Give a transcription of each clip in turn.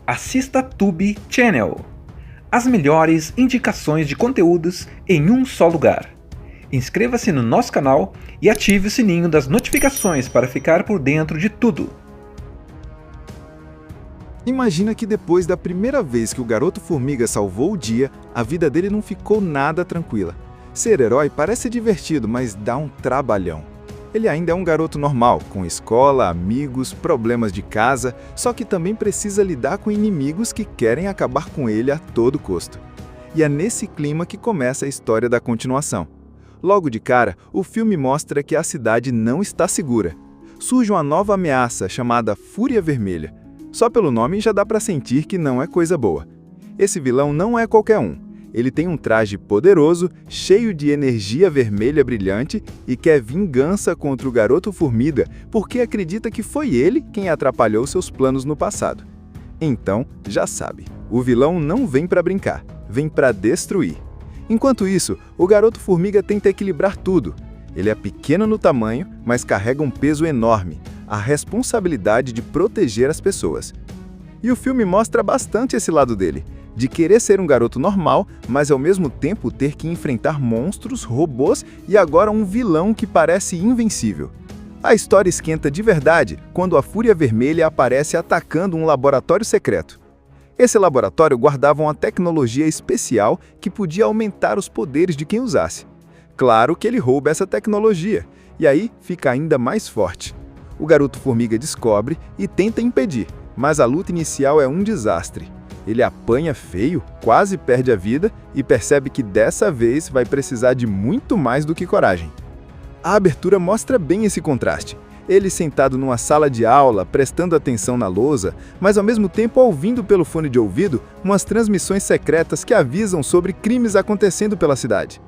assista Tube Channel. As melhores indicações de conteúdos em um só lugar. Inscreva-se no nosso canal e ative o sininho das notificações para ficar por dentro de tudo. Imagina que depois da primeira vez que o Garoto Formiga salvou o dia, a vida dele não ficou nada tranquila. Ser herói parece divertido, mas dá um trabalhão. Ele ainda é um garoto normal, com escola, amigos, problemas de casa, só que também precisa lidar com inimigos que querem acabar com ele a todo custo. E é nesse clima que começa a história da continuação. Logo de cara, o filme mostra que a cidade não está segura. Surge uma nova ameaça chamada Fúria Vermelha. Só pelo nome já dá para sentir que não é coisa boa. Esse vilão não é qualquer um. Ele tem um traje poderoso, cheio de energia vermelha brilhante e quer vingança contra o Garoto Formiga porque acredita que foi ele quem atrapalhou seus planos no passado. Então, já sabe, o vilão não vem para brincar, vem para destruir. Enquanto isso, o Garoto Formiga tenta equilibrar tudo. Ele é pequeno no tamanho, mas carrega um peso enorme, a responsabilidade de proteger as pessoas. E o filme mostra bastante esse lado dele, de querer ser um garoto normal, mas ao mesmo tempo ter que enfrentar monstros, robôs e agora um vilão que parece invencível. A história esquenta de verdade quando a Fúria Vermelha aparece atacando um laboratório secreto. Esse laboratório guardava uma tecnologia especial que podia aumentar os poderes de quem usasse. Claro que ele rouba essa tecnologia, e aí fica ainda mais forte. O Garoto Formiga descobre e tenta impedir, mas a luta inicial é um desastre. Ele apanha feio, quase perde a vida e percebe que dessa vez vai precisar de muito mais do que coragem. A abertura mostra bem esse contraste. Ele sentado numa sala de aula, prestando atenção na lousa, mas ao mesmo tempo ouvindo pelo fone de ouvido umas transmissões secretas que avisam sobre crimes acontecendo pela cidade.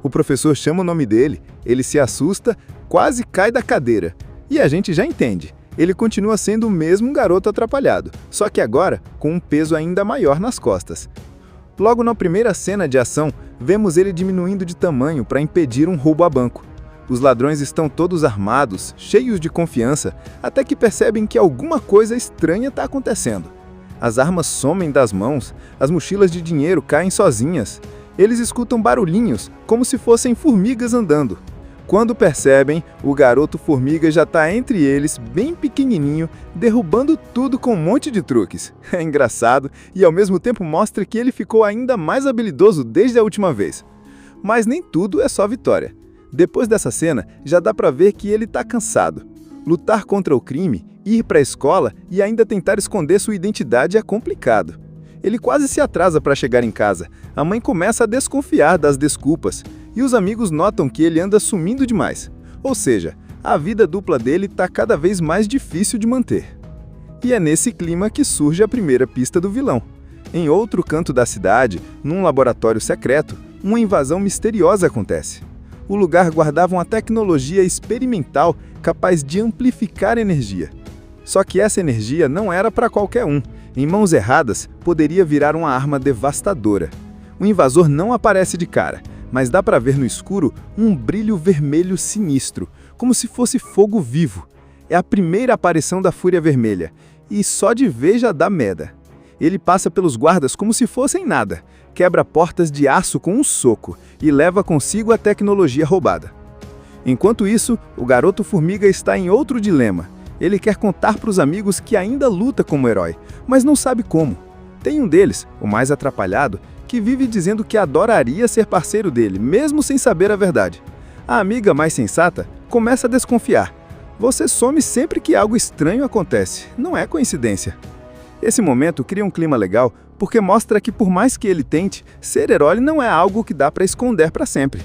O professor chama o nome dele, ele se assusta, quase cai da cadeira. E a gente já entende. Ele continua sendo o mesmo garoto atrapalhado, só que agora com um peso ainda maior nas costas. Logo na primeira cena de ação, vemos ele diminuindo de tamanho para impedir um roubo a banco. Os ladrões estão todos armados, cheios de confiança, até que percebem que alguma coisa estranha está acontecendo. As armas somem das mãos, as mochilas de dinheiro caem sozinhas. Eles escutam barulhinhos, como se fossem formigas andando. Quando percebem, o Garoto Formiga já está entre eles, bem pequenininho, derrubando tudo com um monte de truques. É engraçado e ao mesmo tempo mostra que ele ficou ainda mais habilidoso desde a última vez. Mas nem tudo é só vitória. Depois dessa cena, já dá para ver que ele está cansado. Lutar contra o crime, ir para a escola e ainda tentar esconder sua identidade é complicado. Ele quase se atrasa para chegar em casa. A mãe começa a desconfiar das desculpas. E os amigos notam que ele anda sumindo demais. Ou seja, a vida dupla dele está cada vez mais difícil de manter. E é nesse clima que surge a primeira pista do vilão. Em outro canto da cidade, num laboratório secreto, uma invasão misteriosa acontece. O lugar guardava uma tecnologia experimental capaz de amplificar energia. Só que essa energia não era para qualquer um. Em mãos erradas, poderia virar uma arma devastadora. O invasor não aparece de cara, mas dá para ver no escuro um brilho vermelho sinistro, como se fosse fogo vivo. É a primeira aparição da Fúria Vermelha, e só de ver já dá meda. Ele passa pelos guardas como se fossem nada, quebra portas de aço com um soco e leva consigo a tecnologia roubada. Enquanto isso, o Garoto Formiga está em outro dilema. Ele quer contar para os amigos que ainda luta como herói, mas não sabe como. Tem um deles, o mais atrapalhado, que vive dizendo que adoraria ser parceiro dele, mesmo sem saber a verdade. A amiga mais sensata começa a desconfiar. Você some sempre que algo estranho acontece, não é coincidência. Esse momento cria um clima legal porque mostra que por mais que ele tente, ser herói não é algo que dá para esconder para sempre.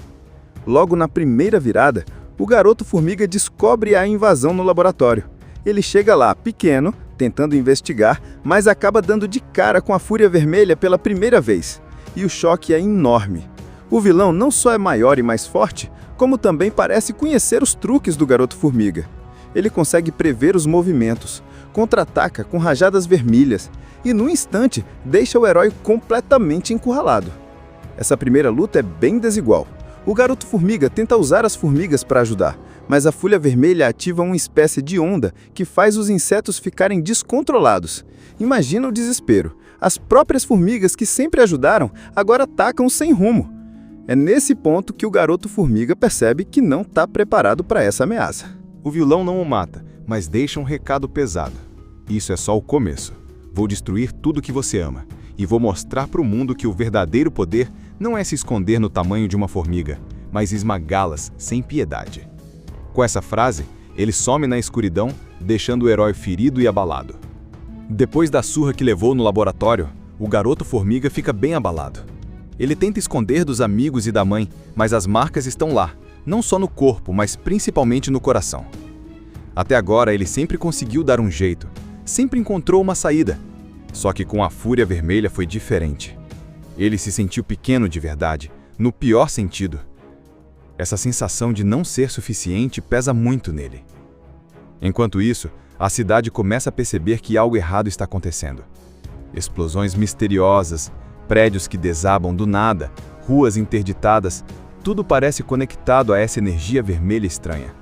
Logo na primeira virada, o Garoto Formiga descobre a invasão no laboratório. Ele chega lá pequeno, tentando investigar, mas acaba dando de cara com a Fúria Vermelha pela primeira vez. E o choque é enorme. O vilão não só é maior e mais forte, como também parece conhecer os truques do Garoto Formiga. Ele consegue prever os movimentos, contra-ataca com rajadas vermelhas e, num instante, deixa o herói completamente encurralado. Essa primeira luta é bem desigual. O Garoto Formiga tenta usar as formigas para ajudar, mas a Fúria Vermelha ativa uma espécie de onda que faz os insetos ficarem descontrolados. Imagina o desespero. As próprias formigas que sempre ajudaram agora atacam sem rumo. É nesse ponto que o garoto formiga percebe que não está preparado para essa ameaça. O vilão não o mata, mas deixa um recado pesado. Isso é só o começo. Vou destruir tudo que você ama. E vou mostrar para o mundo que o verdadeiro poder não é se esconder no tamanho de uma formiga, mas esmagá-las sem piedade. Com essa frase, ele some na escuridão, deixando o herói ferido e abalado. Depois da surra que levou no laboratório, o garoto formiga fica bem abalado. Ele tenta esconder dos amigos e da mãe, mas as marcas estão lá, não só no corpo, mas principalmente no coração. Até agora ele sempre conseguiu dar um jeito, sempre encontrou uma saída. Só que com a Fúria Vermelha foi diferente. Ele se sentiu pequeno de verdade, no pior sentido. Essa sensação de não ser suficiente pesa muito nele. Enquanto isso, a cidade começa a perceber que algo errado está acontecendo. Explosões misteriosas, prédios que desabam do nada, ruas interditadas, tudo parece conectado a essa energia vermelha estranha.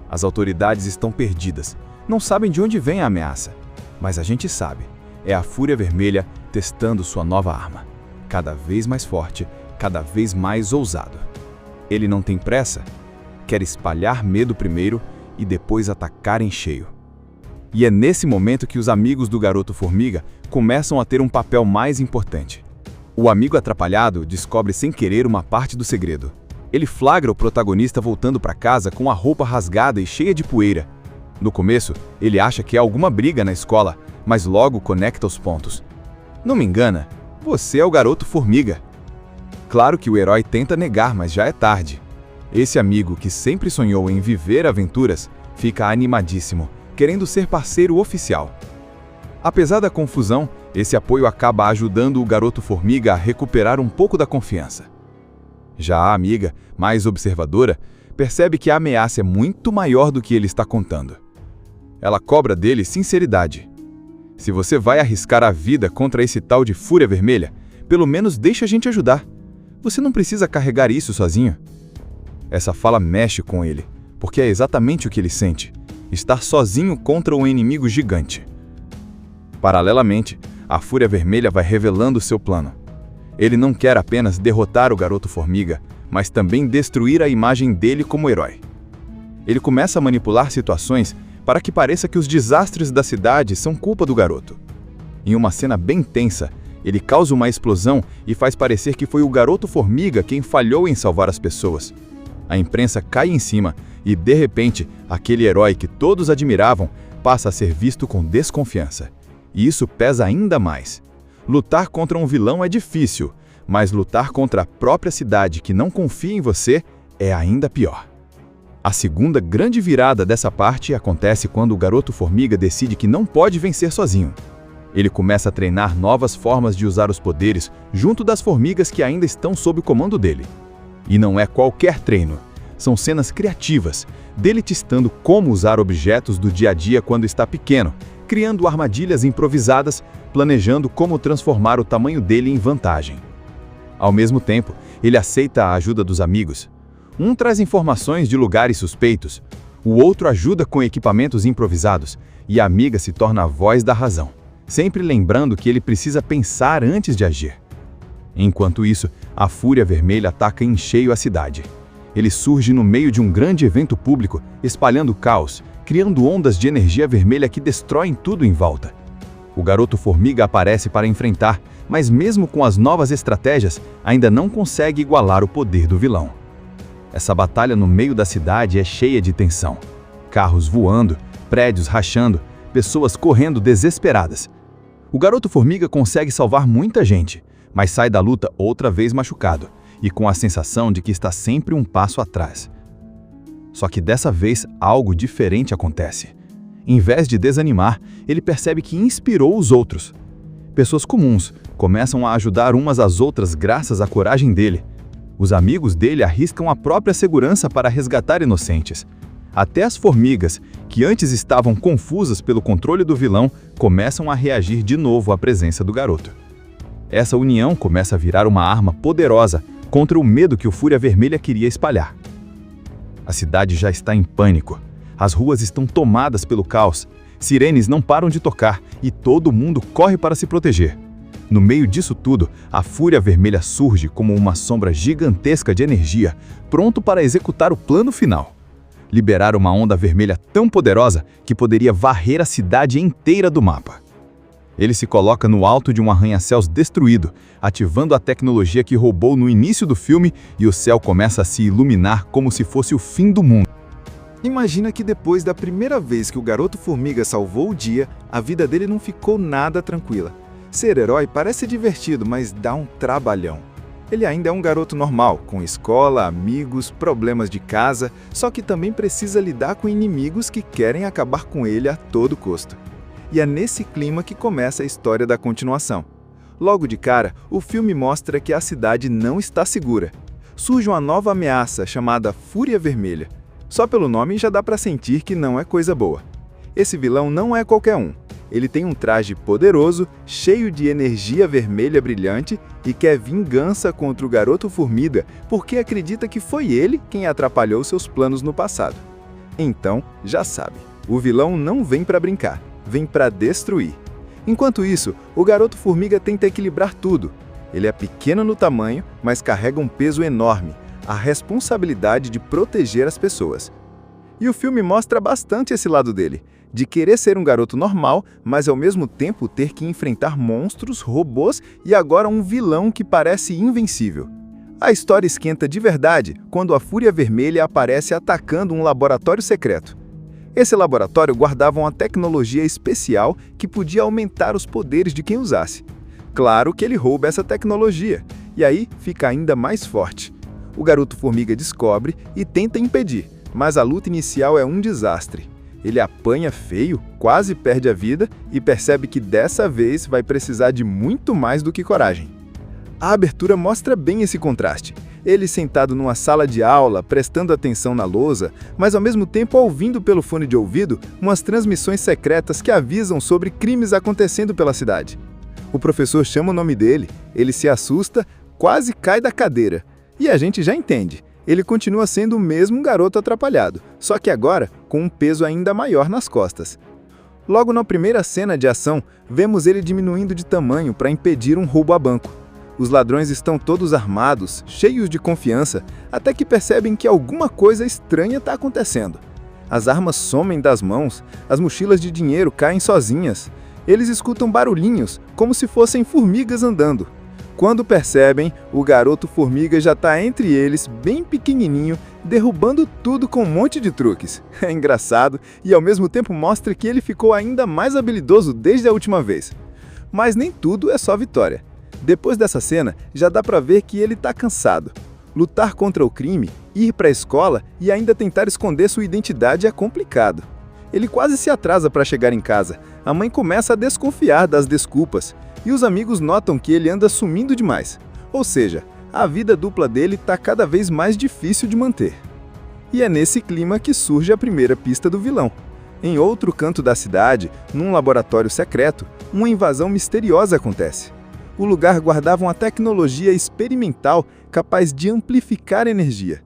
As autoridades estão perdidas, não sabem de onde vem a ameaça. Mas a gente sabe, é a Fúria Vermelha testando sua nova arma. Cada vez mais forte, cada vez mais ousado. Ele não tem pressa, quer espalhar medo primeiro e depois atacar em cheio. E é nesse momento que os amigos do garoto formiga começam a ter um papel mais importante. O amigo atrapalhado descobre sem querer uma parte do segredo. Ele flagra o protagonista voltando para casa com a roupa rasgada e cheia de poeira. No começo, ele acha que é alguma briga na escola, mas logo conecta os pontos. Não me engana, você é o garoto formiga. Claro que o herói tenta negar, mas já é tarde. Esse amigo que sempre sonhou em viver aventuras fica animadíssimo, querendo ser parceiro oficial. Apesar da confusão, esse apoio acaba ajudando o garoto formiga a recuperar um pouco da confiança. Já a amiga, mais observadora, percebe que a ameaça é muito maior do que ele está contando. Ela cobra dele sinceridade. Se você vai arriscar a vida contra esse tal de Fúria Vermelha, pelo menos deixa a gente ajudar. Você não precisa carregar isso sozinho. Essa fala mexe com ele, porque é exatamente o que ele sente: estar sozinho contra um inimigo gigante. Paralelamente, a Fúria Vermelha vai revelando seu plano. Ele não quer apenas derrotar o garoto formiga, mas também destruir a imagem dele como herói. Ele começa a manipular situações para que pareça que os desastres da cidade são culpa do garoto. Em uma cena bem tensa, ele causa uma explosão e faz parecer que foi o garoto formiga quem falhou em salvar as pessoas. A imprensa cai em cima e, de repente, aquele herói que todos admiravam passa a ser visto com desconfiança. E isso pesa ainda mais. Lutar contra um vilão é difícil, mas lutar contra a própria cidade que não confia em você é ainda pior. A segunda grande virada dessa parte acontece quando o garoto formiga decide que não pode vencer sozinho. Ele começa a treinar novas formas de usar os poderes junto das formigas que ainda estão sob o comando dele. E não é qualquer treino, são cenas criativas, dele testando como usar objetos do dia a dia quando está pequeno, criando armadilhas improvisadas, planejando como transformar o tamanho dele em vantagem. Ao mesmo tempo, ele aceita a ajuda dos amigos. Um traz informações de lugares suspeitos, o outro ajuda com equipamentos improvisados, e a amiga se torna a voz da razão, sempre lembrando que ele precisa pensar antes de agir. Enquanto isso, a Fúria Vermelha ataca em cheio a cidade. Ele surge no meio de um grande evento público, espalhando caos, criando ondas de energia vermelha que destroem tudo em volta. O garoto formiga aparece para enfrentar, mas mesmo com as novas estratégias, ainda não consegue igualar o poder do vilão. Essa batalha no meio da cidade é cheia de tensão. Carros voando, prédios rachando, pessoas correndo desesperadas. O garoto formiga consegue salvar muita gente, mas sai da luta outra vez machucado e com a sensação de que está sempre um passo atrás. Só que dessa vez algo diferente acontece. Em vez de desanimar, ele percebe que inspirou os outros. Pessoas comuns começam a ajudar umas às outras graças à coragem dele. Os amigos dele arriscam a própria segurança para resgatar inocentes. Até as formigas, que antes estavam confusas pelo controle do vilão, começam a reagir de novo à presença do garoto. Essa união começa a virar uma arma poderosa contra o medo que o Fúria Vermelha queria espalhar. A cidade já está em pânico. As ruas estão tomadas pelo caos. Sirenes não param de tocar e todo mundo corre para se proteger. No meio disso tudo, a Fúria Vermelha surge como uma sombra gigantesca de energia, pronto para executar o plano final. Liberar uma onda vermelha tão poderosa que poderia varrer a cidade inteira do mapa. Ele se coloca no alto de um arranha-céus destruído, ativando a tecnologia que roubou no início do filme, e o céu começa a se iluminar como se fosse o fim do mundo. Imagina que depois da primeira vez que o Garoto Formiga salvou o dia, a vida dele não ficou nada tranquila. Ser herói parece divertido, mas dá um trabalhão. Ele ainda é um garoto normal, com escola, amigos, problemas de casa, só que também precisa lidar com inimigos que querem acabar com ele a todo custo. E é nesse clima que começa a história da continuação. Logo de cara, o filme mostra que a cidade não está segura. Surge uma nova ameaça chamada Fúria Vermelha. Só pelo nome já dá para sentir que não é coisa boa. Esse vilão não é qualquer um. Ele tem um traje poderoso, cheio de energia vermelha brilhante e quer vingança contra o Garoto Formiga porque acredita que foi ele quem atrapalhou seus planos no passado. Então, já sabe, o vilão não vem para brincar, vem para destruir. Enquanto isso, o Garoto Formiga tenta equilibrar tudo. Ele é pequeno no tamanho, mas carrega um peso enorme, a responsabilidade de proteger as pessoas. E o filme mostra bastante esse lado dele, de querer ser um garoto normal, mas ao mesmo tempo ter que enfrentar monstros, robôs e agora um vilão que parece invencível. A história esquenta de verdade quando a Fúria Vermelha aparece atacando um laboratório secreto. Esse laboratório guardava uma tecnologia especial que podia aumentar os poderes de quem usasse. Claro que ele rouba essa tecnologia, e aí fica ainda mais forte. O Garoto Formiga descobre e tenta impedir, mas a luta inicial é um desastre. Ele apanha feio, quase perde a vida e percebe que dessa vez vai precisar de muito mais do que coragem. A abertura mostra bem esse contraste. Ele sentado numa sala de aula, prestando atenção na lousa, mas ao mesmo tempo ouvindo pelo fone de ouvido umas transmissões secretas que avisam sobre crimes acontecendo pela cidade. O professor chama o nome dele, ele se assusta, quase cai da cadeira. E a gente já entende. Ele continua sendo o mesmo garoto atrapalhado, só que agora com um peso ainda maior nas costas. Logo na primeira cena de ação, vemos ele diminuindo de tamanho para impedir um roubo a banco. Os ladrões estão todos armados, cheios de confiança, até que percebem que alguma coisa estranha está acontecendo. As armas somem das mãos, as mochilas de dinheiro caem sozinhas. Eles escutam barulhinhos, como se fossem formigas andando. Quando percebem, o Garoto Formiga já está entre eles, bem pequenininho, derrubando tudo com um monte de truques. É engraçado e ao mesmo tempo mostra que ele ficou ainda mais habilidoso desde a última vez. Mas nem tudo é só vitória. Depois dessa cena, já dá para ver que ele está cansado. Lutar contra o crime, ir para a escola e ainda tentar esconder sua identidade é complicado. Ele quase se atrasa para chegar em casa. A mãe começa a desconfiar das desculpas. E os amigos notam que ele anda sumindo demais. Ou seja, a vida dupla dele está cada vez mais difícil de manter. E é nesse clima que surge a primeira pista do vilão. Em outro canto da cidade, num laboratório secreto, uma invasão misteriosa acontece. O lugar guardava uma tecnologia experimental capaz de amplificar energia.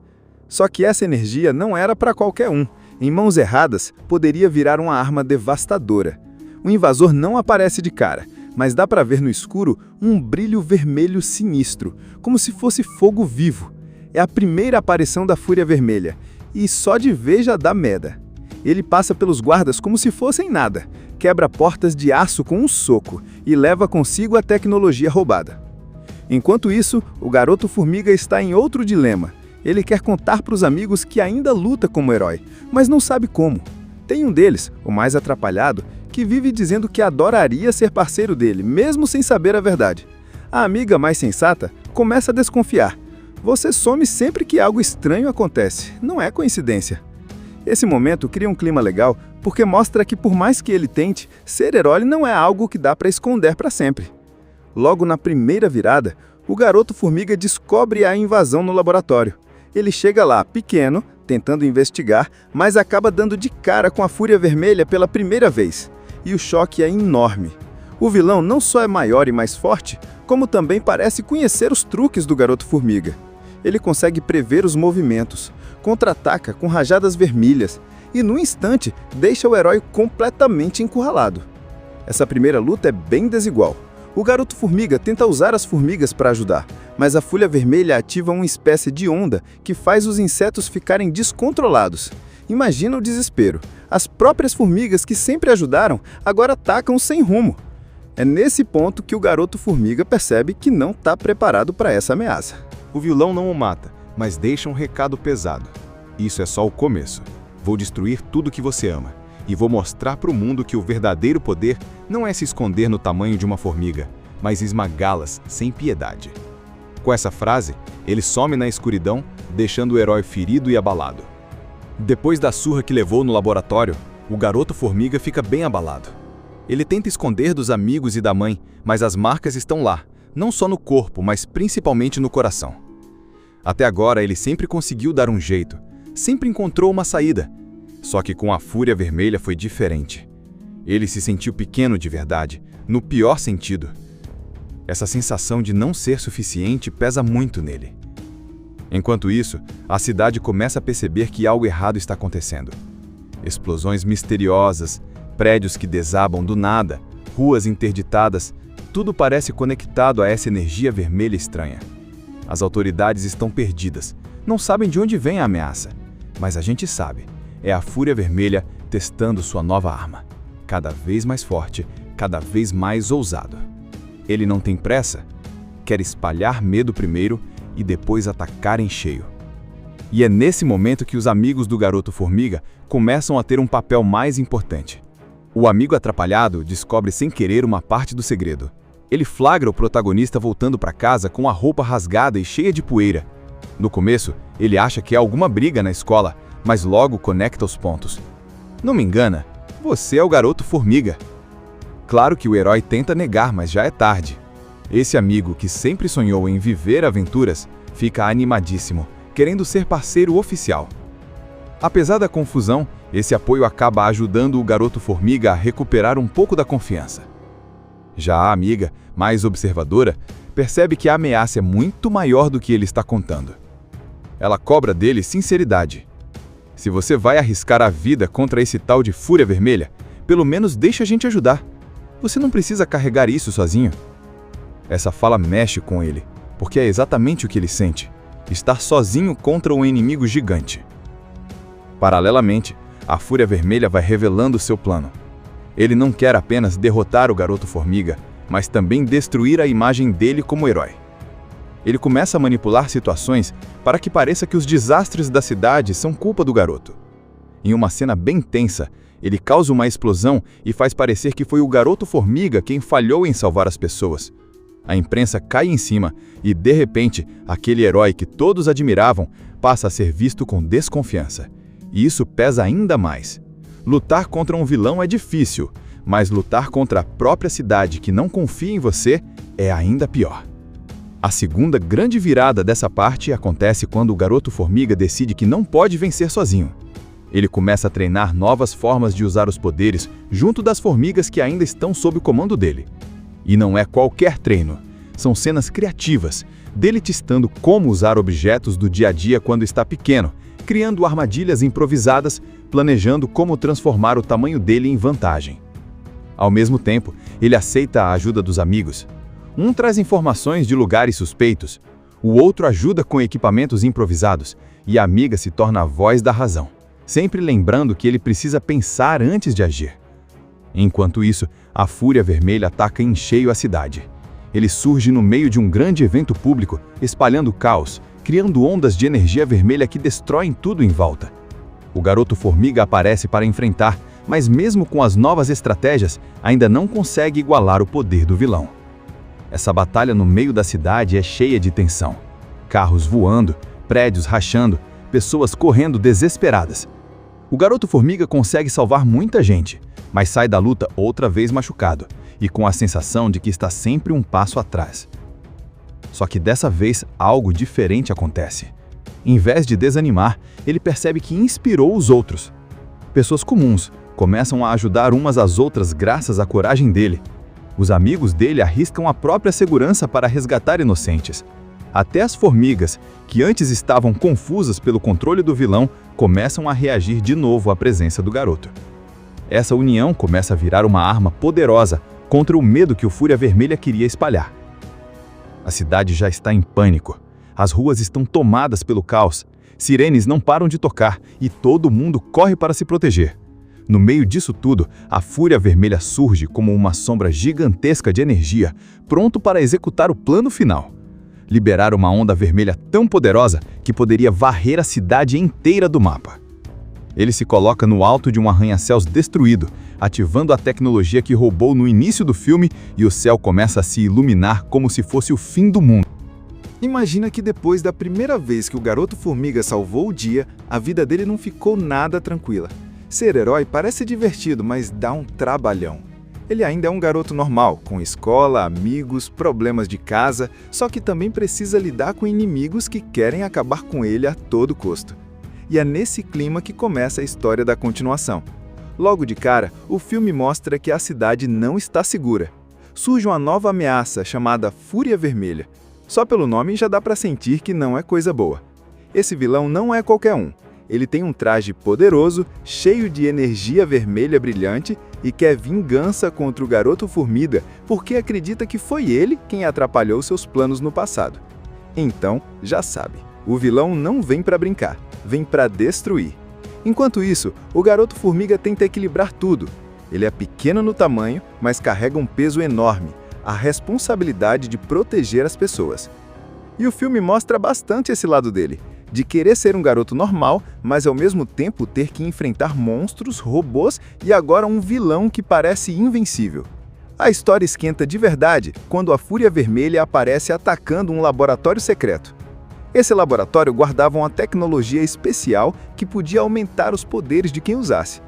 Só que essa energia não era para qualquer um. Em mãos erradas, poderia virar uma arma devastadora. O invasor não aparece de cara, mas dá para ver no escuro um brilho vermelho sinistro, como se fosse fogo vivo. É a primeira aparição da Fúria Vermelha, e só de ver já dá merda. Ele passa pelos guardas como se fossem nada, quebra portas de aço com um soco e leva consigo a tecnologia roubada. Enquanto isso, o Garoto Formiga está em outro dilema. Ele quer contar para os amigos que ainda luta como herói, mas não sabe como. Tem um deles, o mais atrapalhado, que vive dizendo que adoraria ser parceiro dele, mesmo sem saber a verdade. A amiga mais sensata começa a desconfiar. Você some sempre que algo estranho acontece, não é coincidência. Esse momento cria um clima legal porque mostra que por mais que ele tente, ser herói não é algo que dá para esconder para sempre. Logo na primeira virada, o Garoto Formiga descobre a invasão no laboratório. Ele chega lá pequeno, tentando investigar, mas acaba dando de cara com a Fúria Vermelha pela primeira vez. E o choque é enorme. O vilão não só é maior e mais forte, como também parece conhecer os truques do Garoto Formiga. Ele consegue prever os movimentos, contra-ataca com rajadas vermelhas e, num instante, deixa o herói completamente encurralado. Essa primeira luta é bem desigual. O Garoto-Formiga tenta usar as formigas para ajudar, mas a Fúria Vermelha ativa uma espécie de onda que faz os insetos ficarem descontrolados. Imagina o desespero. As próprias formigas que sempre ajudaram agora atacam sem rumo. É nesse ponto que o Garoto-Formiga percebe que não está preparado para essa ameaça. O vilão não o mata, mas deixa um recado pesado. Isso é só o começo. Vou destruir tudo que você ama. E vou mostrar para o mundo que o verdadeiro poder não é se esconder no tamanho de uma formiga, mas esmagá-las sem piedade. Com essa frase, ele some na escuridão, deixando o herói ferido e abalado. Depois da surra que levou no laboratório, o Garoto-Formiga fica bem abalado. Ele tenta esconder dos amigos e da mãe, mas as marcas estão lá, não só no corpo, mas principalmente no coração. Até agora ele sempre conseguiu dar um jeito, sempre encontrou uma saída. Só que com a Fúria Vermelha foi diferente. Ele se sentiu pequeno de verdade, no pior sentido. Essa sensação de não ser suficiente pesa muito nele. Enquanto isso, a cidade começa a perceber que algo errado está acontecendo. Explosões misteriosas, prédios que desabam do nada, ruas interditadas, tudo parece conectado a essa energia vermelha estranha. As autoridades estão perdidas, não sabem de onde vem a ameaça. Mas a gente sabe, é a Fúria Vermelha testando sua nova arma. Cada vez mais forte, cada vez mais ousado. Ele não tem pressa, quer espalhar medo primeiro e depois atacar em cheio. E é nesse momento que os amigos do Garoto-Formiga começam a ter um papel mais importante. O amigo atrapalhado descobre sem querer uma parte do segredo. Ele flagra o protagonista voltando para casa com a roupa rasgada e cheia de poeira. No começo, ele acha que há alguma briga na escola, mas logo conecta os pontos. Não me engana, você é o Garoto-Formiga. Claro que o herói tenta negar, mas já é tarde. Esse amigo que sempre sonhou em viver aventuras fica animadíssimo, querendo ser parceiro oficial. Apesar da confusão, esse apoio acaba ajudando o Garoto-Formiga a recuperar um pouco da confiança. Já a amiga, mais observadora, percebe que a ameaça é muito maior do que ele está contando. Ela cobra dele sinceridade. Se você vai arriscar a vida contra esse tal de Fúria Vermelha, pelo menos deixa a gente ajudar. Você não precisa carregar isso sozinho. Essa fala mexe com ele, porque é exatamente o que ele sente: estar sozinho contra um inimigo gigante. Paralelamente, a Fúria Vermelha vai revelando seu plano. Ele não quer apenas derrotar o Garoto-Formiga, mas também destruir a imagem dele como herói. Ele começa a manipular situações para que pareça que os desastres da cidade são culpa do garoto. Em uma cena bem tensa, ele causa uma explosão e faz parecer que foi o Garoto-Formiga quem falhou em salvar as pessoas. A imprensa cai em cima e, de repente, aquele herói que todos admiravam passa a ser visto com desconfiança. E isso pesa ainda mais. Lutar contra um vilão é difícil, mas lutar contra a própria cidade que não confia em você é ainda pior. A segunda grande virada dessa parte acontece quando o Garoto-Formiga decide que não pode vencer sozinho. Ele começa a treinar novas formas de usar os poderes junto das formigas que ainda estão sob o comando dele. E não é qualquer treino, são cenas criativas, dele testando como usar objetos do dia a dia quando está pequeno, criando armadilhas improvisadas, planejando como transformar o tamanho dele em vantagem. Ao mesmo tempo, ele aceita a ajuda dos amigos. Um traz informações de lugares suspeitos, o outro ajuda com equipamentos improvisados, e a amiga se torna a voz da razão, sempre lembrando que ele precisa pensar antes de agir. Enquanto isso, a Fúria Vermelha ataca em cheio a cidade. Ele surge no meio de um grande evento público, espalhando caos, criando ondas de energia vermelha que destroem tudo em volta. O Garoto-Formiga aparece para enfrentar, mas mesmo com as novas estratégias, ainda não consegue igualar o poder do vilão. Essa batalha no meio da cidade é cheia de tensão. Carros voando, prédios rachando, pessoas correndo desesperadas. O Garoto-Formiga consegue salvar muita gente, mas sai da luta outra vez machucado e com a sensação de que está sempre um passo atrás. Só que dessa vez algo diferente acontece. Em vez de desanimar, ele percebe que inspirou os outros. Pessoas comuns começam a ajudar umas às outras graças à coragem dele. Os amigos dele arriscam a própria segurança para resgatar inocentes. Até as formigas, que antes estavam confusas pelo controle do vilão, começam a reagir de novo à presença do garoto. Essa união começa a virar uma arma poderosa contra o medo que o Fúria Vermelha queria espalhar. A cidade já está em pânico. As ruas estão tomadas pelo caos. Sirenes não param de tocar e todo mundo corre para se proteger. No meio disso tudo, a Fúria Vermelha surge como uma sombra gigantesca de energia, pronto para executar o plano final. Liberar uma onda vermelha tão poderosa que poderia varrer a cidade inteira do mapa. Ele se coloca no alto de um arranha-céus destruído, ativando a tecnologia que roubou no início do filme, e o céu começa a se iluminar como se fosse o fim do mundo. Imagina que depois da primeira vez que o Garoto Formiga salvou o dia, a vida dele não ficou nada tranquila. Ser herói parece divertido, mas dá um trabalhão. Ele ainda é um garoto normal, com escola, amigos, problemas de casa, só que também precisa lidar com inimigos que querem acabar com ele a todo custo. E é nesse clima que começa a história da continuação. Logo de cara, o filme mostra que a cidade não está segura. Surge uma nova ameaça chamada Fúria Vermelha. Só pelo nome já dá para sentir que não é coisa boa. Esse vilão não é qualquer um. Ele tem um traje poderoso, cheio de energia vermelha brilhante e quer vingança contra o Garoto Formiga porque acredita que foi ele quem atrapalhou seus planos no passado. Então, já sabe, o vilão não vem para brincar, vem para destruir. Enquanto isso, o Garoto Formiga tenta equilibrar tudo. Ele é pequeno no tamanho, mas carrega um peso enorme, a responsabilidade de proteger as pessoas. E o filme mostra bastante esse lado dele, de querer ser um garoto normal, mas ao mesmo tempo ter que enfrentar monstros, robôs e agora um vilão que parece invencível. A história esquenta de verdade quando a Fúria Vermelha aparece atacando um laboratório secreto. Esse laboratório guardava uma tecnologia especial que podia aumentar os poderes de quem usasse.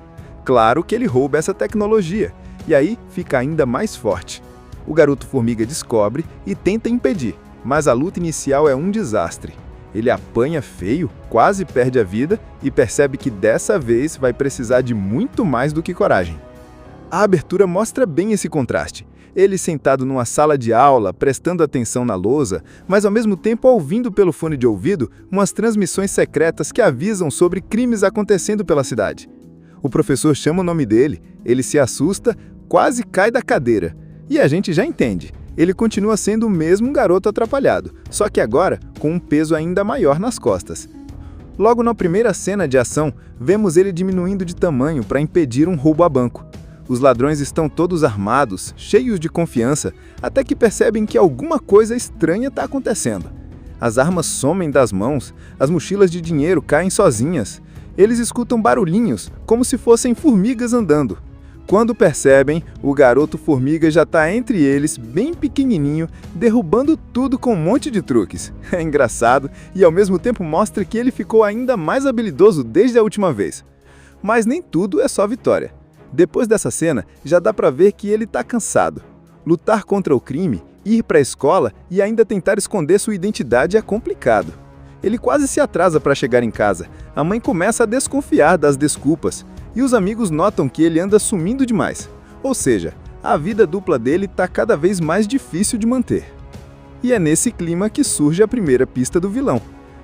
Claro que ele rouba essa tecnologia, e aí fica ainda mais forte. O Garoto Formiga descobre e tenta impedir, mas a luta inicial é um desastre. Ele apanha feio, quase perde a vida e percebe que dessa vez vai precisar de muito mais do que coragem. A abertura mostra bem esse contraste. Ele sentado numa sala de aula, prestando atenção na lousa, mas ao mesmo tempo ouvindo pelo fone de ouvido umas transmissões secretas que avisam sobre crimes acontecendo pela cidade. O professor chama o nome dele, ele se assusta, quase cai da cadeira. E a gente já entende. Ele continua sendo o mesmo garoto atrapalhado, só que agora com um peso ainda maior nas costas. Logo na primeira cena de ação, vemos ele diminuindo de tamanho para impedir um roubo a banco. Os ladrões estão todos armados, cheios de confiança, até que percebem que alguma coisa estranha está acontecendo. As armas somem das mãos, as mochilas de dinheiro caem sozinhas. Eles escutam barulhinhos, como se fossem formigas andando. Quando percebem, o Garoto Formiga já está entre eles, bem pequenininho, derrubando tudo com um monte de truques. É engraçado e ao mesmo tempo mostra que ele ficou ainda mais habilidoso desde a última vez. Mas nem tudo é só vitória. Depois dessa cena, já dá para ver que ele está cansado. Lutar contra o crime, ir para a escola e ainda tentar esconder sua identidade é complicado. Ele quase se atrasa para chegar em casa. A mãe começa a desconfiar das desculpas. E os amigos notam que ele anda sumindo demais. Ou seja, a vida dupla dele está cada vez mais difícil de manter. E é nesse clima que surge a primeira pista do vilão.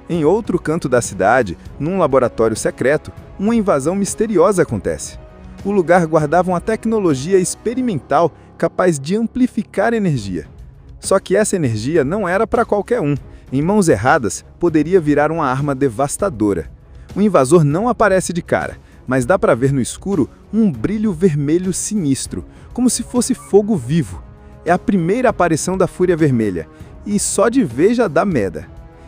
Em outro canto da cidade, num laboratório secreto, uma invasão misteriosa acontece. O lugar guardava uma tecnologia experimental capaz de amplificar energia. Só que essa energia não era para qualquer um. Em mãos erradas, poderia virar uma arma devastadora. O invasor não aparece de cara, mas dá para ver no escuro um brilho vermelho sinistro, como se fosse fogo vivo. É a primeira aparição da Fúria Vermelha, e só de ver já dá meda.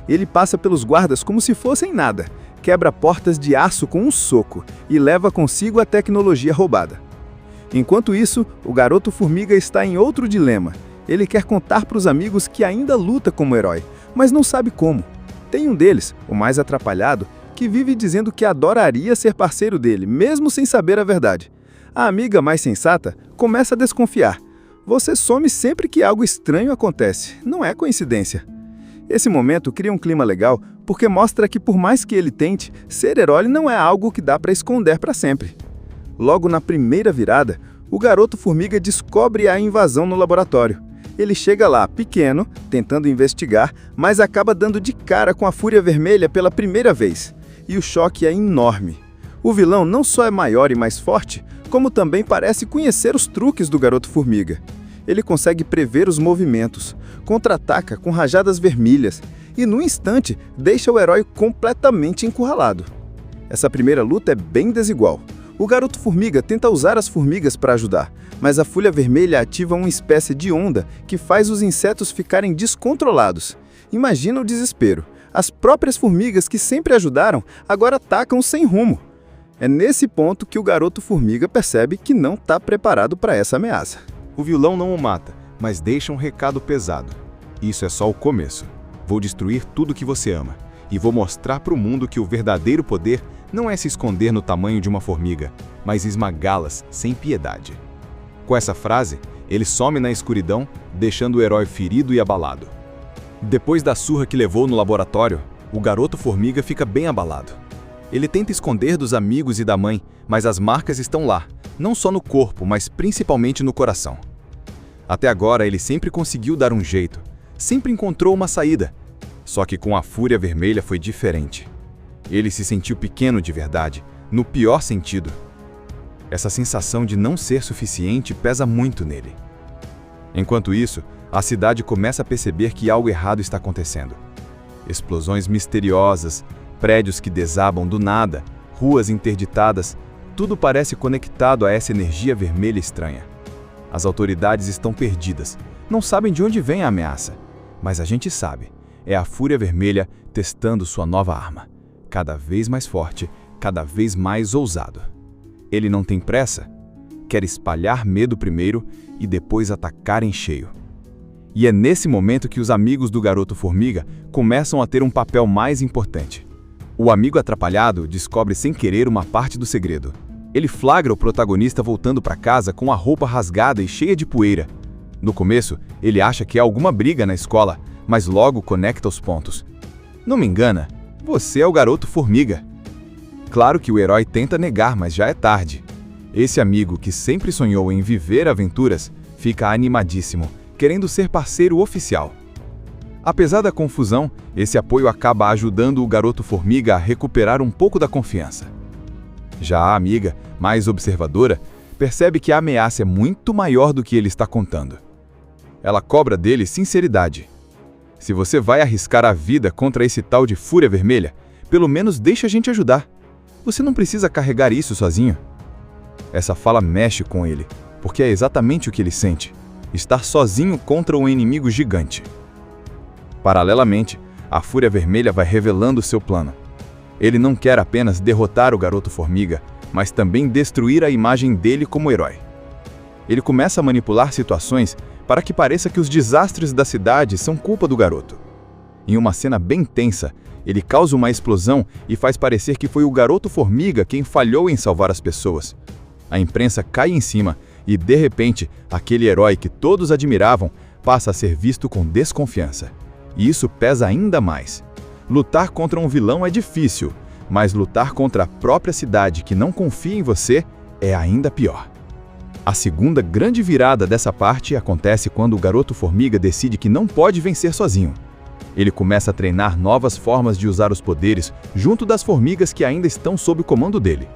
Ele passa pelos guardas como se fossem nada, quebra portas de aço com um soco e leva consigo a tecnologia roubada. Enquanto isso, o Garoto Formiga está em outro dilema. Ele quer contar para os amigos que ainda luta como herói, mas não sabe como. Tem um deles, o mais atrapalhado, que vive dizendo que adoraria ser parceiro dele, mesmo sem saber a verdade. A amiga mais sensata começa a desconfiar. Você some sempre que algo estranho acontece, não é coincidência. Esse momento cria um clima legal porque mostra que por mais que ele tente, ser herói não é algo que dá para esconder para sempre. Logo na primeira virada, o Garoto Formiga descobre a invasão no laboratório. Ele chega lá, pequeno, tentando investigar, mas acaba dando de cara com a Fúria Vermelha pela primeira vez. E o choque é enorme. O vilão não só é maior e mais forte, como também parece conhecer os truques do Garoto-Formiga. Ele consegue prever os movimentos, contra-ataca com rajadas vermelhas e, num instante, deixa o herói completamente encurralado. Essa primeira luta é bem desigual. O Garoto-Formiga tenta usar as formigas para ajudar, mas a Fúria Vermelha ativa uma espécie de onda que faz os insetos ficarem descontrolados. Imagina o desespero. As próprias formigas que sempre ajudaram agora atacam sem rumo. É nesse ponto que o Garoto-Formiga percebe que não está preparado para essa ameaça. O vilão não o mata, mas deixa um recado pesado. Isso é só o começo. Vou destruir tudo que você ama. E vou mostrar para o mundo que o verdadeiro poder não é se esconder no tamanho de uma formiga, mas esmagá-las sem piedade. Com essa frase, ele some na escuridão, deixando o herói ferido e abalado. Depois da surra que levou no laboratório, o Garoto-Formiga fica bem abalado. Ele tenta esconder dos amigos e da mãe, mas as marcas estão lá, não só no corpo, mas principalmente no coração. Até agora ele sempre conseguiu dar um jeito, sempre encontrou uma saída. Só que com a Fúria Vermelha foi diferente. Ele se sentiu pequeno de verdade, no pior sentido. Essa sensação de não ser suficiente pesa muito nele. Enquanto isso, a cidade começa a perceber que algo errado está acontecendo. Explosões misteriosas, prédios que desabam do nada, ruas interditadas, tudo parece conectado a essa energia vermelha estranha. As autoridades estão perdidas, não sabem de onde vem a ameaça. Mas a gente sabe, é a Fúria Vermelha testando sua nova arma. Cada vez mais forte, cada vez mais ousado. Ele não tem pressa, quer espalhar medo primeiro e depois atacar em cheio. E é nesse momento que os amigos do Garoto-Formiga começam a ter um papel mais importante. O amigo atrapalhado descobre sem querer uma parte do segredo. Ele flagra o protagonista voltando para casa com a roupa rasgada e cheia de poeira. No começo, ele acha que há alguma briga na escola, mas logo conecta os pontos. Não me engana, você é o Garoto-Formiga. Claro que o herói tenta negar, mas já é tarde. Esse amigo que sempre sonhou em viver aventuras fica animadíssimo, querendo ser parceiro oficial. Apesar da confusão, esse apoio acaba ajudando o Garoto-Formiga a recuperar um pouco da confiança. Já a amiga, mais observadora, percebe que a ameaça é muito maior do que ele está contando. Ela cobra dele sinceridade. Se você vai arriscar a vida contra esse tal de Fúria Vermelha, pelo menos deixa a gente ajudar. Você não precisa carregar isso sozinho. Essa fala mexe com ele, porque é exatamente o que ele sente: estar sozinho contra um inimigo gigante. Paralelamente, a Fúria Vermelha vai revelando seu plano. Ele não quer apenas derrotar o Garoto-Formiga, mas também destruir a imagem dele como herói. Ele começa a manipular situações para que pareça que os desastres da cidade são culpa do garoto. Em uma cena bem tensa, ele causa uma explosão e faz parecer que foi o Garoto-Formiga quem falhou em salvar as pessoas. A imprensa cai em cima e, de repente, aquele herói que todos admiravam passa a ser visto com desconfiança. E isso pesa ainda mais. Lutar contra um vilão é difícil, mas lutar contra a própria cidade que não confia em você é ainda pior. A segunda grande virada dessa parte acontece quando o Garoto-Formiga decide que não pode vencer sozinho. Ele começa a treinar novas formas de usar os poderes junto das formigas que ainda estão sob o comando dele.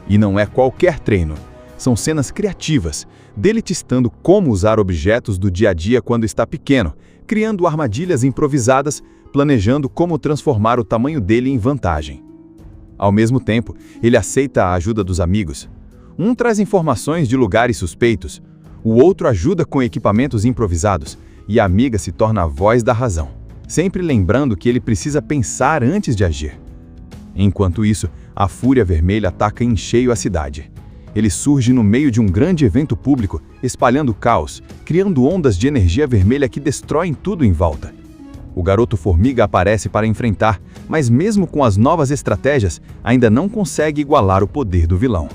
E não é qualquer treino, são cenas criativas, dele testando como usar objetos do dia a dia quando está pequeno, criando armadilhas improvisadas, planejando como transformar o tamanho dele em vantagem. Ao mesmo tempo, ele aceita a ajuda dos amigos. Um traz informações de lugares suspeitos, o outro ajuda com equipamentos improvisados, e a amiga se torna a voz da razão, sempre lembrando que ele precisa pensar antes de agir. Enquanto isso, a Fúria Vermelha ataca em cheio a cidade. Ele surge no meio de um grande evento público, espalhando caos, criando ondas de energia vermelha que destroem tudo em volta. O Garoto-Formiga aparece para enfrentar, mas mesmo com as novas estratégias, ainda não consegue igualar o poder do vilão.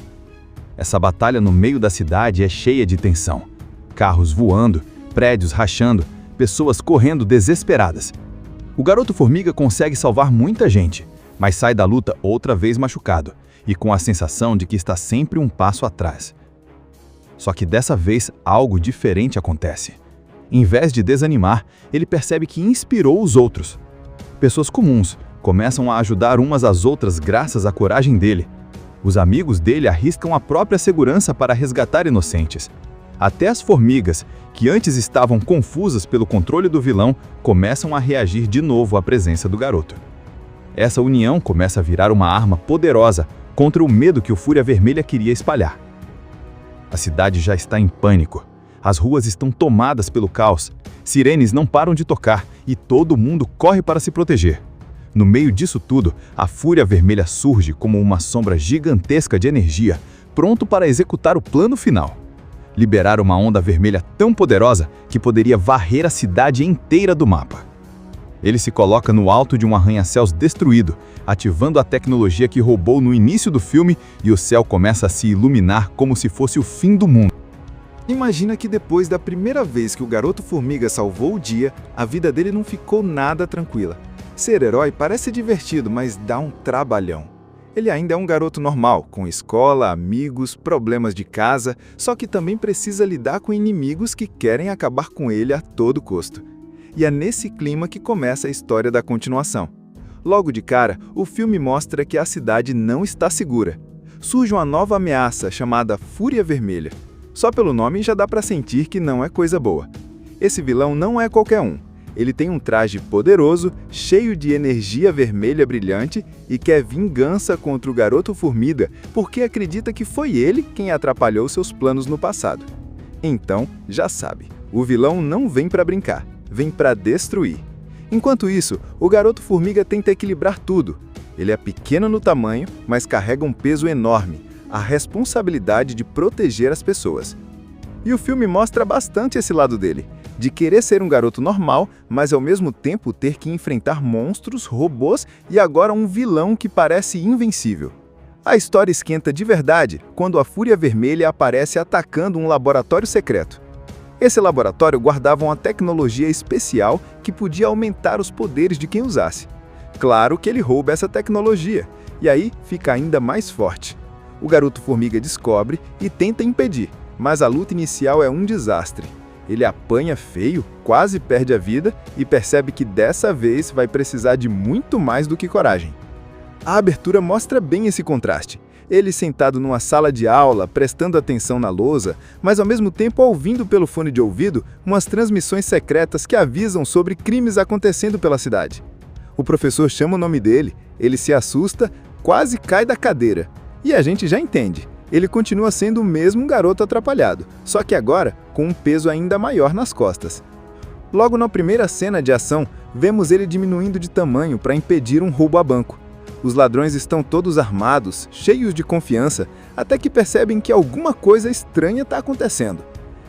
Essa batalha no meio da cidade é cheia de tensão. Carros voando, prédios rachando, pessoas correndo desesperadas. O Garoto-Formiga consegue salvar muita gente, mas sai da luta outra vez machucado e com a sensação de que está sempre um passo atrás. Só que dessa vez algo diferente acontece. Em vez de desanimar, ele percebe que inspirou os outros. Pessoas comuns começam a ajudar umas às outras graças à coragem dele. Os amigos dele arriscam a própria segurança para resgatar inocentes. Até as formigas, que antes estavam confusas pelo controle do vilão, começam a reagir de novo à presença do garoto. Essa união começa a virar uma arma poderosa contra o medo que o Fúria Vermelha queria espalhar. A cidade já está em pânico. As ruas estão tomadas pelo caos. Sirenes não param de tocar e todo mundo corre para se proteger. No meio disso tudo, a Fúria Vermelha surge como uma sombra gigantesca de energia, pronto para executar o plano final. Liberar uma onda vermelha tão poderosa que poderia varrer a cidade inteira do mapa. Ele se coloca no alto de um arranha-céus destruído, ativando a tecnologia que roubou no início do filme, e o céu começa a se iluminar como se fosse o fim do mundo. Imagina que depois da primeira vez que o Garoto Formiga salvou o dia, a vida dele não ficou nada tranquila. Ser herói parece divertido, mas dá um trabalhão. Ele ainda é um garoto normal, com escola, amigos, problemas de casa, só que também precisa lidar com inimigos que querem acabar com ele a todo custo. E é nesse clima que começa a história da continuação. Logo de cara, o filme mostra que a cidade não está segura. Surge uma nova ameaça chamada Fúria Vermelha. Só pelo nome já dá para sentir que não é coisa boa. Esse vilão não é qualquer um. Ele tem um traje poderoso, cheio de energia vermelha brilhante e quer vingança contra o Garoto Formiga porque acredita que foi ele quem atrapalhou seus planos no passado. Então, já sabe, o vilão não vem para brincar, vem para destruir. Enquanto isso, o Garoto Formiga tenta equilibrar tudo. Ele é pequeno no tamanho, mas carrega um peso enorme, a responsabilidade de proteger as pessoas. E o filme mostra bastante esse lado dele, de querer ser um garoto normal, mas ao mesmo tempo ter que enfrentar monstros, robôs e agora um vilão que parece invencível. A história esquenta de verdade quando a Fúria Vermelha aparece atacando um laboratório secreto. Esse laboratório guardava uma tecnologia especial que podia aumentar os poderes de quem usasse. Claro que ele rouba essa tecnologia, e aí fica ainda mais forte. O Garoto Formiga descobre e tenta impedir, mas a luta inicial é um desastre. Ele apanha feio, quase perde a vida e percebe que dessa vez vai precisar de muito mais do que coragem. A abertura mostra bem esse contraste. Ele sentado numa sala de aula, prestando atenção na lousa, mas ao mesmo tempo ouvindo pelo fone de ouvido umas transmissões secretas que avisam sobre crimes acontecendo pela cidade. O professor chama o nome dele, ele se assusta, quase cai da cadeira. E a gente já entende. Ele continua sendo o mesmo garoto atrapalhado, só que agora com um peso ainda maior nas costas. Logo na primeira cena de ação, vemos ele diminuindo de tamanho para impedir um roubo a banco. Os ladrões estão todos armados, cheios de confiança, até que percebem que alguma coisa estranha está acontecendo.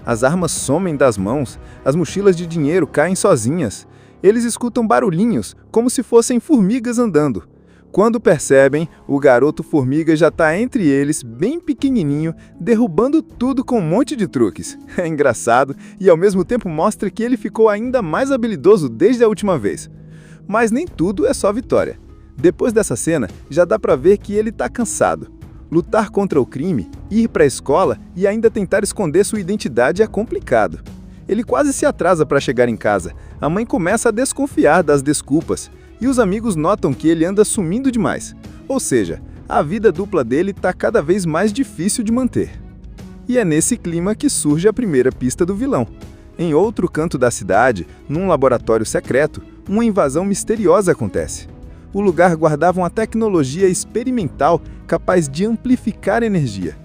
As armas somem das mãos, as mochilas de dinheiro caem sozinhas. Eles escutam barulhinhos, como se fossem formigas andando. Quando percebem, o Garoto Formiga já está entre eles, bem pequenininho, derrubando tudo com um monte de truques. É engraçado e ao mesmo tempo mostra que ele ficou ainda mais habilidoso desde a última vez. Mas nem tudo é só vitória. Depois dessa cena, já dá para ver que ele está cansado. Lutar contra o crime, ir para a escola e ainda tentar esconder sua identidade é complicado. Ele quase se atrasa para chegar em casa. A mãe começa a desconfiar das desculpas. E os amigos notam que ele anda sumindo demais. Ou seja, a vida dupla dele está cada vez mais difícil de manter. E é nesse clima que surge a primeira pista do vilão. Em outro canto da cidade, num laboratório secreto, uma invasão misteriosa acontece. O lugar guardava uma tecnologia experimental capaz de amplificar energia.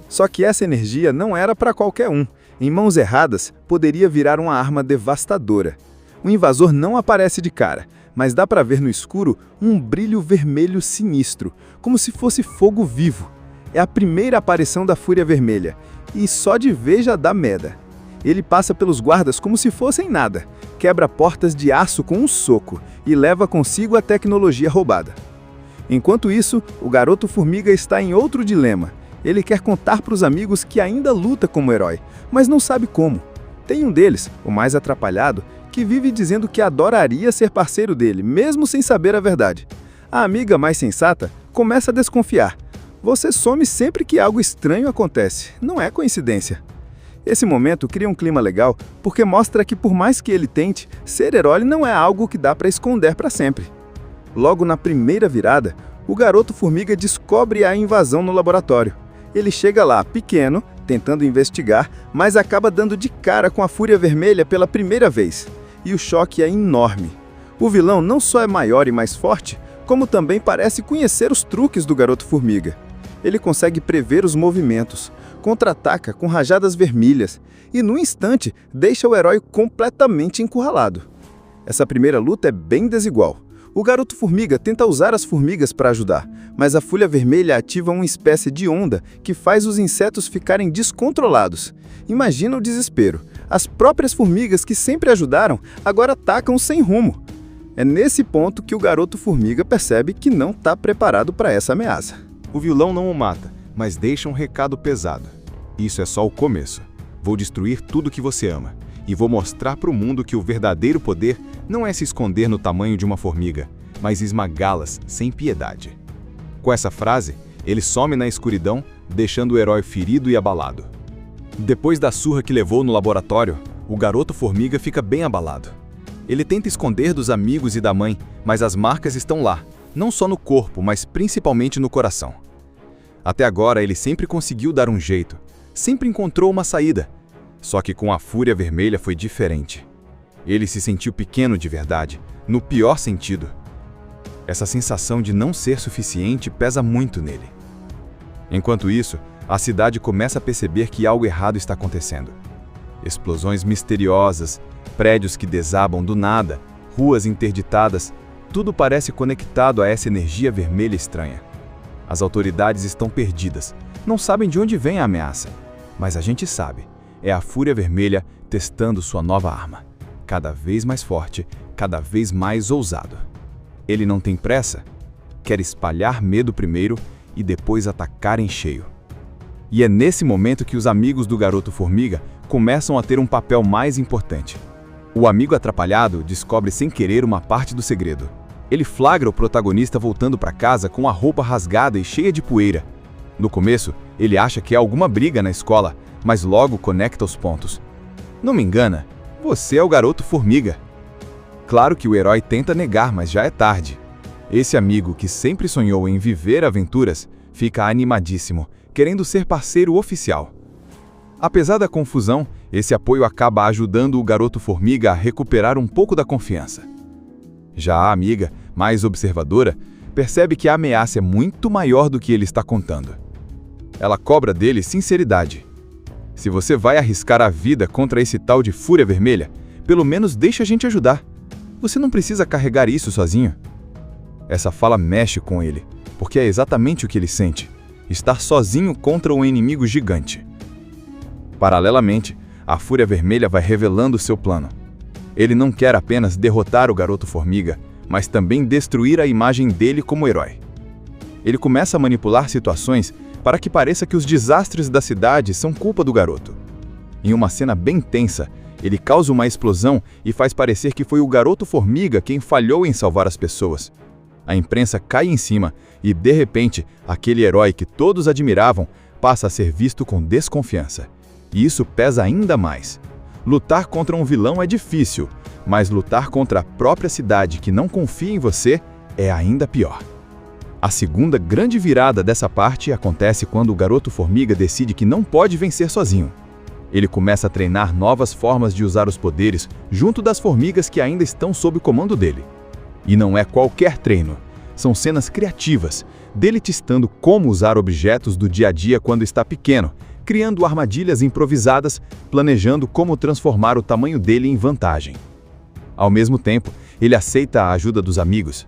Só que essa energia não era para qualquer um. Em mãos erradas, poderia virar uma arma devastadora. O invasor não aparece de cara, mas dá para ver no escuro um brilho vermelho sinistro, como se fosse fogo vivo. É a primeira aparição da Fúria Vermelha, e só de ver já dá merda. Ele passa pelos guardas como se fossem nada, quebra portas de aço com um soco e leva consigo a tecnologia roubada. Enquanto isso, o Garoto Formiga está em outro dilema. Ele quer contar para os amigos que ainda luta como herói, mas não sabe como. Tem um deles, o mais atrapalhado, que vive dizendo que adoraria ser parceiro dele, mesmo sem saber a verdade. A amiga mais sensata começa a desconfiar. Você some sempre que algo estranho acontece, não é coincidência. Esse momento cria um clima legal porque mostra que, por mais que ele tente, ser herói não é algo que dá para esconder para sempre. Logo na primeira virada, o Garoto-Formiga descobre a invasão no laboratório. Ele chega lá pequeno, tentando investigar, mas acaba dando de cara com a Fúria Vermelha pela primeira vez. E o choque é enorme. O vilão não só é maior e mais forte, como também parece conhecer os truques do Garoto-Formiga. Ele consegue prever os movimentos, contra-ataca com rajadas vermelhas e, num instante, deixa o herói completamente encurralado. Essa primeira luta é bem desigual. O Garoto-Formiga tenta usar as formigas para ajudar, mas a Fúria Vermelha ativa uma espécie de onda que faz os insetos ficarem descontrolados. Imagina o desespero. As próprias formigas que sempre ajudaram agora atacam sem rumo. É nesse ponto que o Garoto-Formiga percebe que não está preparado para essa ameaça. O vilão não o mata, mas deixa um recado pesado. Isso é só o começo. Vou destruir tudo que você ama. E vou mostrar para o mundo que o verdadeiro poder não é se esconder no tamanho de uma formiga, mas esmagá-las sem piedade. Com essa frase, ele some na escuridão, deixando o herói ferido e abalado. Depois da surra que levou no laboratório, o Garoto-Formiga fica bem abalado. Ele tenta esconder dos amigos e da mãe, mas as marcas estão lá, não só no corpo, mas principalmente no coração. Até agora ele sempre conseguiu dar um jeito, sempre encontrou uma saída. Só que com a Fúria Vermelha foi diferente. Ele se sentiu pequeno de verdade, no pior sentido. Essa sensação de não ser suficiente pesa muito nele. Enquanto isso, a cidade começa a perceber que algo errado está acontecendo. Explosões misteriosas, prédios que desabam do nada, ruas interditadas, tudo parece conectado a essa energia vermelha estranha. As autoridades estão perdidas, não sabem de onde vem a ameaça. Mas a gente sabe, é a Fúria Vermelha testando sua nova arma. Cada vez mais forte, cada vez mais ousado. Ele não tem pressa, quer espalhar medo primeiro e depois atacar em cheio. E é nesse momento que os amigos do Garoto-Formiga começam a ter um papel mais importante. O amigo atrapalhado descobre sem querer uma parte do segredo. Ele flagra o protagonista voltando para casa com a roupa rasgada e cheia de poeira. No começo, ele acha que é alguma briga na escola, mas logo conecta os pontos. Não me engana, você é o Garoto-Formiga. Claro que o herói tenta negar, mas já é tarde. Esse amigo que sempre sonhou em viver aventuras fica animadíssimo, querendo ser parceiro oficial. Apesar da confusão, esse apoio acaba ajudando o Garoto-Formiga a recuperar um pouco da confiança. Já a amiga, mais observadora, percebe que a ameaça é muito maior do que ele está contando. Ela cobra dele sinceridade. Se você vai arriscar a vida contra esse tal de Fúria Vermelha, pelo menos deixa a gente ajudar. Você não precisa carregar isso sozinho. Essa fala mexe com ele, porque é exatamente o que ele sente: estar sozinho contra um inimigo gigante. Paralelamente, a Fúria Vermelha vai revelando seu plano. Ele não quer apenas derrotar o Garoto-Formiga, mas também destruir a imagem dele como herói. Ele começa a manipular situações para que pareça que os desastres da cidade são culpa do garoto. Em uma cena bem tensa, ele causa uma explosão e faz parecer que foi o Garoto-Formiga quem falhou em salvar as pessoas. A imprensa cai em cima e, de repente, aquele herói que todos admiravam passa a ser visto com desconfiança. E isso pesa ainda mais. Lutar contra um vilão é difícil, mas lutar contra a própria cidade que não confia em você é ainda pior. A segunda grande virada dessa parte acontece quando o Garoto-Formiga decide que não pode vencer sozinho. Ele começa a treinar novas formas de usar os poderes junto das formigas que ainda estão sob comando dele. E não é qualquer treino, são cenas criativas, dele testando como usar objetos do dia a dia quando está pequeno, criando armadilhas improvisadas, planejando como transformar o tamanho dele em vantagem. Ao mesmo tempo, ele aceita a ajuda dos amigos.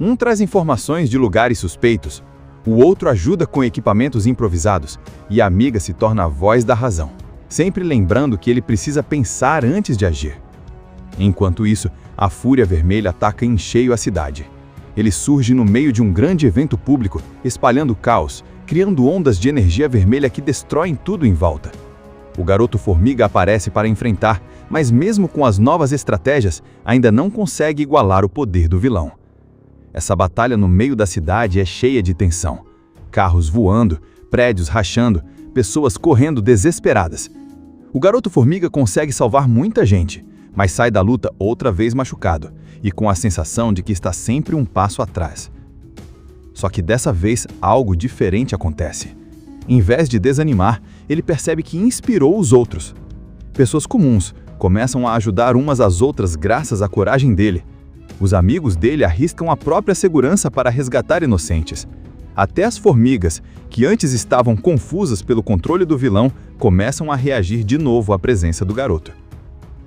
Um traz informações de lugares suspeitos, o outro ajuda com equipamentos improvisados, e a amiga se torna a voz da razão, sempre lembrando que ele precisa pensar antes de agir. Enquanto isso, a Fúria Vermelha ataca em cheio a cidade. Ele surge no meio de um grande evento público, espalhando caos, criando ondas de energia vermelha que destroem tudo em volta. O Garoto-Formiga aparece para enfrentar, mas mesmo com as novas estratégias, ainda não consegue igualar o poder do vilão. Essa batalha no meio da cidade é cheia de tensão. Carros voando, prédios rachando, pessoas correndo desesperadas. O Garoto-Formiga consegue salvar muita gente, mas sai da luta outra vez machucado e com a sensação de que está sempre um passo atrás. Só que dessa vez algo diferente acontece. Em vez de desanimar, ele percebe que inspirou os outros. Pessoas comuns começam a ajudar umas às outras graças à coragem dele. Os amigos dele arriscam a própria segurança para resgatar inocentes. Até as formigas, que antes estavam confusas pelo controle do vilão, começam a reagir de novo à presença do garoto.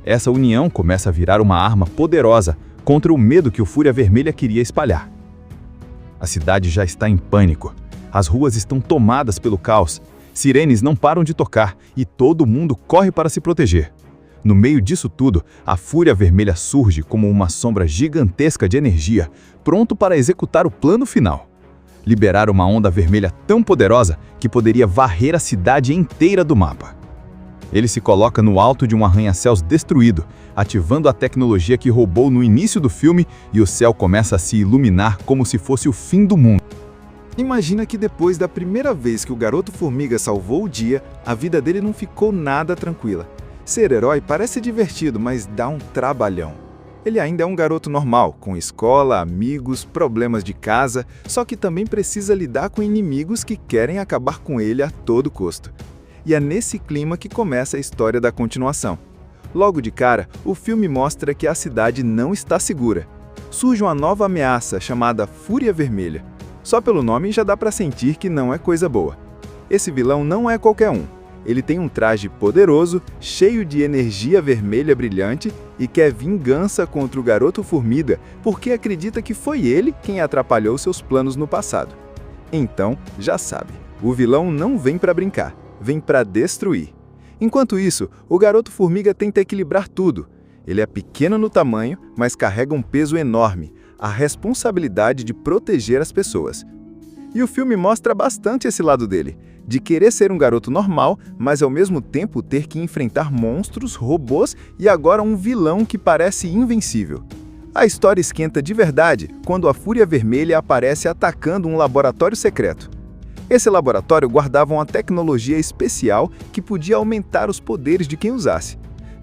Essa união começa a virar uma arma poderosa contra o medo que o Fúria Vermelha queria espalhar. A cidade já está em pânico. As ruas estão tomadas pelo caos. Sirenes não param de tocar e todo mundo corre para se proteger. No meio disso tudo, a Fúria Vermelha surge como uma sombra gigantesca de energia, pronto para executar o plano final. Liberar uma onda vermelha tão poderosa que poderia varrer a cidade inteira do mapa. Ele se coloca no alto de um arranha-céus destruído, ativando a tecnologia que roubou no início do filme, e o céu começa a se iluminar como se fosse o fim do mundo. Imagina que depois da primeira vez que o Garoto-Formiga salvou o dia, a vida dele não ficou nada tranquila. Ser herói parece divertido, mas dá um trabalhão. Ele ainda é um garoto normal, com escola, amigos, problemas de casa, só que também precisa lidar com inimigos que querem acabar com ele a todo custo. E é nesse clima que começa a história da continuação. Logo de cara, o filme mostra que a cidade não está segura. Surge uma nova ameaça chamada Fúria Vermelha. Só pelo nome já dá para sentir que não é coisa boa. Esse vilão não é qualquer um. Ele tem um traje poderoso, cheio de energia vermelha brilhante e quer vingança contra o Garoto-Formiga porque acredita que foi ele quem atrapalhou seus planos no passado. Então, já sabe, o vilão não vem para brincar, vem para destruir. Enquanto isso, o Garoto-Formiga tenta equilibrar tudo. Ele é pequeno no tamanho, mas carrega um peso enorme, a responsabilidade de proteger as pessoas. E o filme mostra bastante esse lado dele, de querer ser um garoto normal, mas ao mesmo tempo ter que enfrentar monstros, robôs e agora um vilão que parece invencível. A história esquenta de verdade quando a Fúria Vermelha aparece atacando um laboratório secreto. Esse laboratório guardava uma tecnologia especial que podia aumentar os poderes de quem usasse.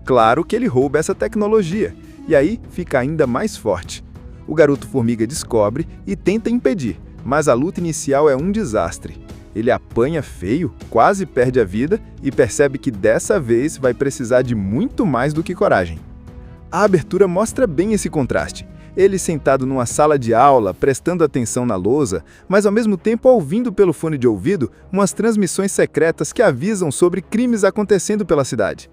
Claro que ele rouba essa tecnologia, e aí fica ainda mais forte. O Garoto-Formiga descobre e tenta impedir, mas a luta inicial é um desastre. Ele apanha feio, quase perde a vida e percebe que dessa vez vai precisar de muito mais do que coragem. A abertura mostra bem esse contraste. Ele sentado numa sala de aula, prestando atenção na lousa, mas ao mesmo tempo ouvindo pelo fone de ouvido umas transmissões secretas que avisam sobre crimes acontecendo pela cidade.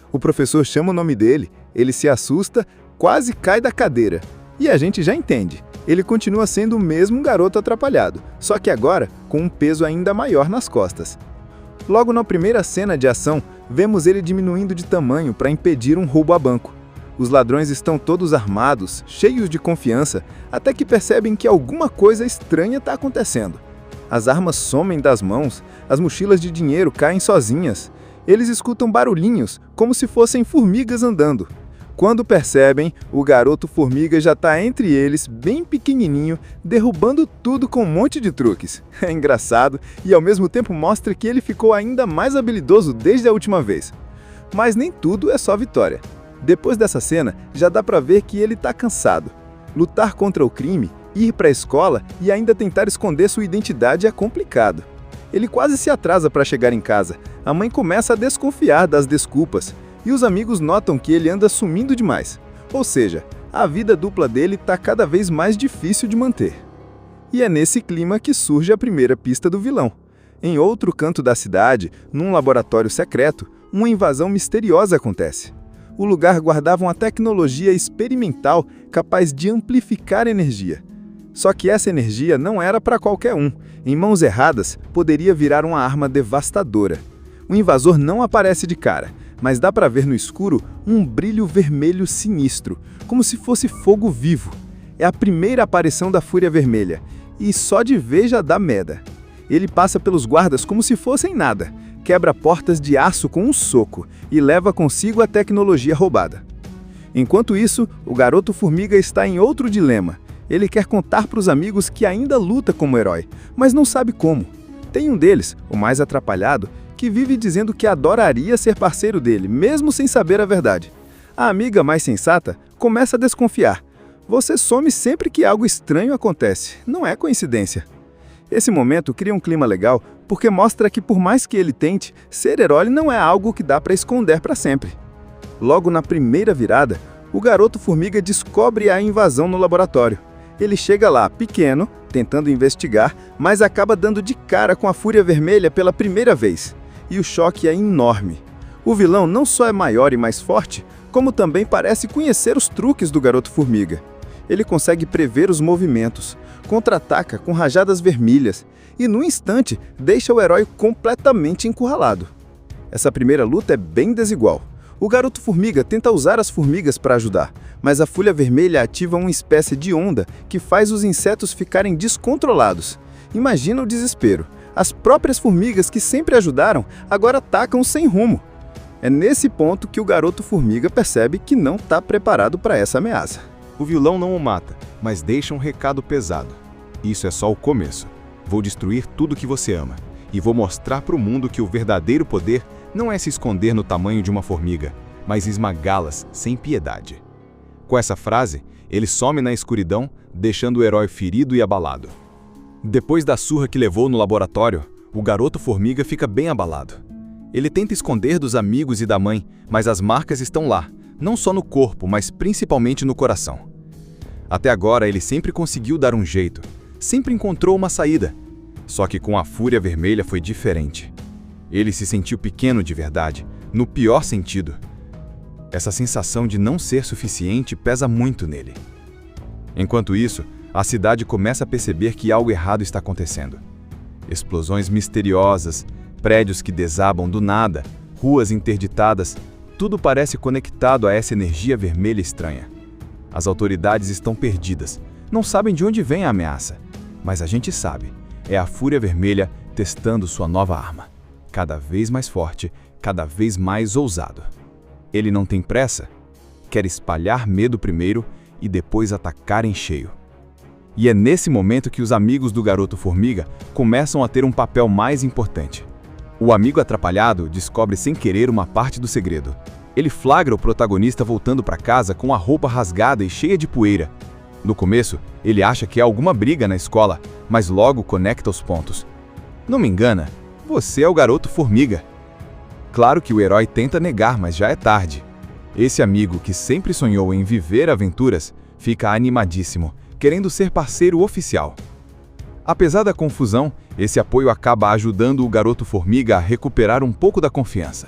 O professor chama o nome dele, ele se assusta, quase cai da cadeira. E a gente já entende. Ele continua sendo o mesmo garoto atrapalhado, só que agora com um peso ainda maior nas costas. Logo na primeira cena de ação, vemos ele diminuindo de tamanho para impedir um roubo a banco. Os ladrões estão todos armados, cheios de confiança, até que percebem que alguma coisa estranha está acontecendo. As armas somem das mãos, as mochilas de dinheiro caem sozinhas. Eles escutam barulhinhos, como se fossem formigas andando. Quando percebem, o Garoto-Formiga já está entre eles, bem pequenininho, derrubando tudo com um monte de truques. É engraçado e ao mesmo tempo mostra que ele ficou ainda mais habilidoso desde a última vez. Mas nem tudo é só vitória. Depois dessa cena, já dá para ver que ele está cansado. Lutar contra o crime, ir para a escola e ainda tentar esconder sua identidade é complicado. Ele quase se atrasa para chegar em casa. A mãe começa a desconfiar das desculpas. E os amigos notam que ele anda sumindo demais. Ou seja, a vida dupla dele está cada vez mais difícil de manter. E é nesse clima que surge a primeira pista do vilão. Em outro canto da cidade, num laboratório secreto, uma invasão misteriosa acontece. O lugar guardava uma tecnologia experimental capaz de amplificar energia. Só que essa energia não era para qualquer um. Em mãos erradas, poderia virar uma arma devastadora. O invasor não aparece de cara, mas dá para ver no escuro um brilho vermelho sinistro, como se fosse fogo vivo. É a primeira aparição da Fúria Vermelha, e só de ver já dá merda. Ele passa pelos guardas como se fossem nada, quebra portas de aço com um soco e leva consigo a tecnologia roubada. Enquanto isso, o Garoto-Formiga está em outro dilema. Ele quer contar para os amigos que ainda luta como herói, mas não sabe como. Tem um deles, o mais atrapalhado, que que vive dizendo que adoraria ser parceiro dele, mesmo sem saber a verdade. A amiga mais sensata começa a desconfiar. Você some sempre que algo estranho acontece, não é coincidência. Esse momento cria um clima legal porque mostra que, por mais que ele tente, ser herói não é algo que dá para esconder para sempre. Logo na primeira virada, o garoto formiga descobre a invasão no laboratório. Ele chega lá pequeno, tentando investigar, mas acaba dando de cara com a Fúria Vermelha pela primeira vez. E o choque é enorme. O vilão não só é maior e mais forte, como também parece conhecer os truques do garoto formiga. Ele consegue prever os movimentos, contra-ataca com rajadas vermelhas e, no instante, deixa o herói completamente encurralado. Essa primeira luta é bem desigual. O garoto formiga tenta usar as formigas para ajudar, mas a Fúria Vermelha ativa uma espécie de onda que faz os insetos ficarem descontrolados. Imagina o desespero. As próprias formigas que sempre ajudaram agora atacam sem rumo. É nesse ponto que o garoto formiga percebe que não está preparado para essa ameaça. O vilão não o mata, mas deixa um recado pesado. Isso é só o começo. Vou destruir tudo que você ama. E vou mostrar para o mundo que o verdadeiro poder não é se esconder no tamanho de uma formiga, mas esmagá-las sem piedade. Com essa frase, ele some na escuridão, deixando o herói ferido e abalado. Depois da surra que levou no laboratório, o garoto formiga fica bem abalado. Ele tenta esconder dos amigos e da mãe, mas as marcas estão lá, não só no corpo, mas principalmente no coração. Até agora ele sempre conseguiu dar um jeito, sempre encontrou uma saída. Só que com a Fúria Vermelha foi diferente. Ele se sentiu pequeno de verdade, no pior sentido. Essa sensação de não ser suficiente pesa muito nele. Enquanto isso, a cidade começa a perceber que algo errado está acontecendo. Explosões misteriosas, prédios que desabam do nada, ruas interditadas, tudo parece conectado a essa energia vermelha estranha. As autoridades estão perdidas, não sabem de onde vem a ameaça. Mas a gente sabe, é a Fúria Vermelha testando sua nova arma. Cada vez mais forte, cada vez mais ousado. Ele não tem pressa, quer espalhar medo primeiro e depois atacar em cheio. E é nesse momento que os amigos do garoto formiga começam a ter um papel mais importante. O amigo atrapalhado descobre sem querer uma parte do segredo. Ele flagra o protagonista voltando para casa com a roupa rasgada e cheia de poeira. No começo, ele acha que há alguma briga na escola, mas logo conecta os pontos. Não me engana, você é o garoto formiga. Claro que o herói tenta negar, mas já é tarde. Esse amigo que sempre sonhou em viver aventuras fica animadíssimo, querendo ser parceiro oficial. Apesar da confusão, esse apoio acaba ajudando o garoto formiga a recuperar um pouco da confiança.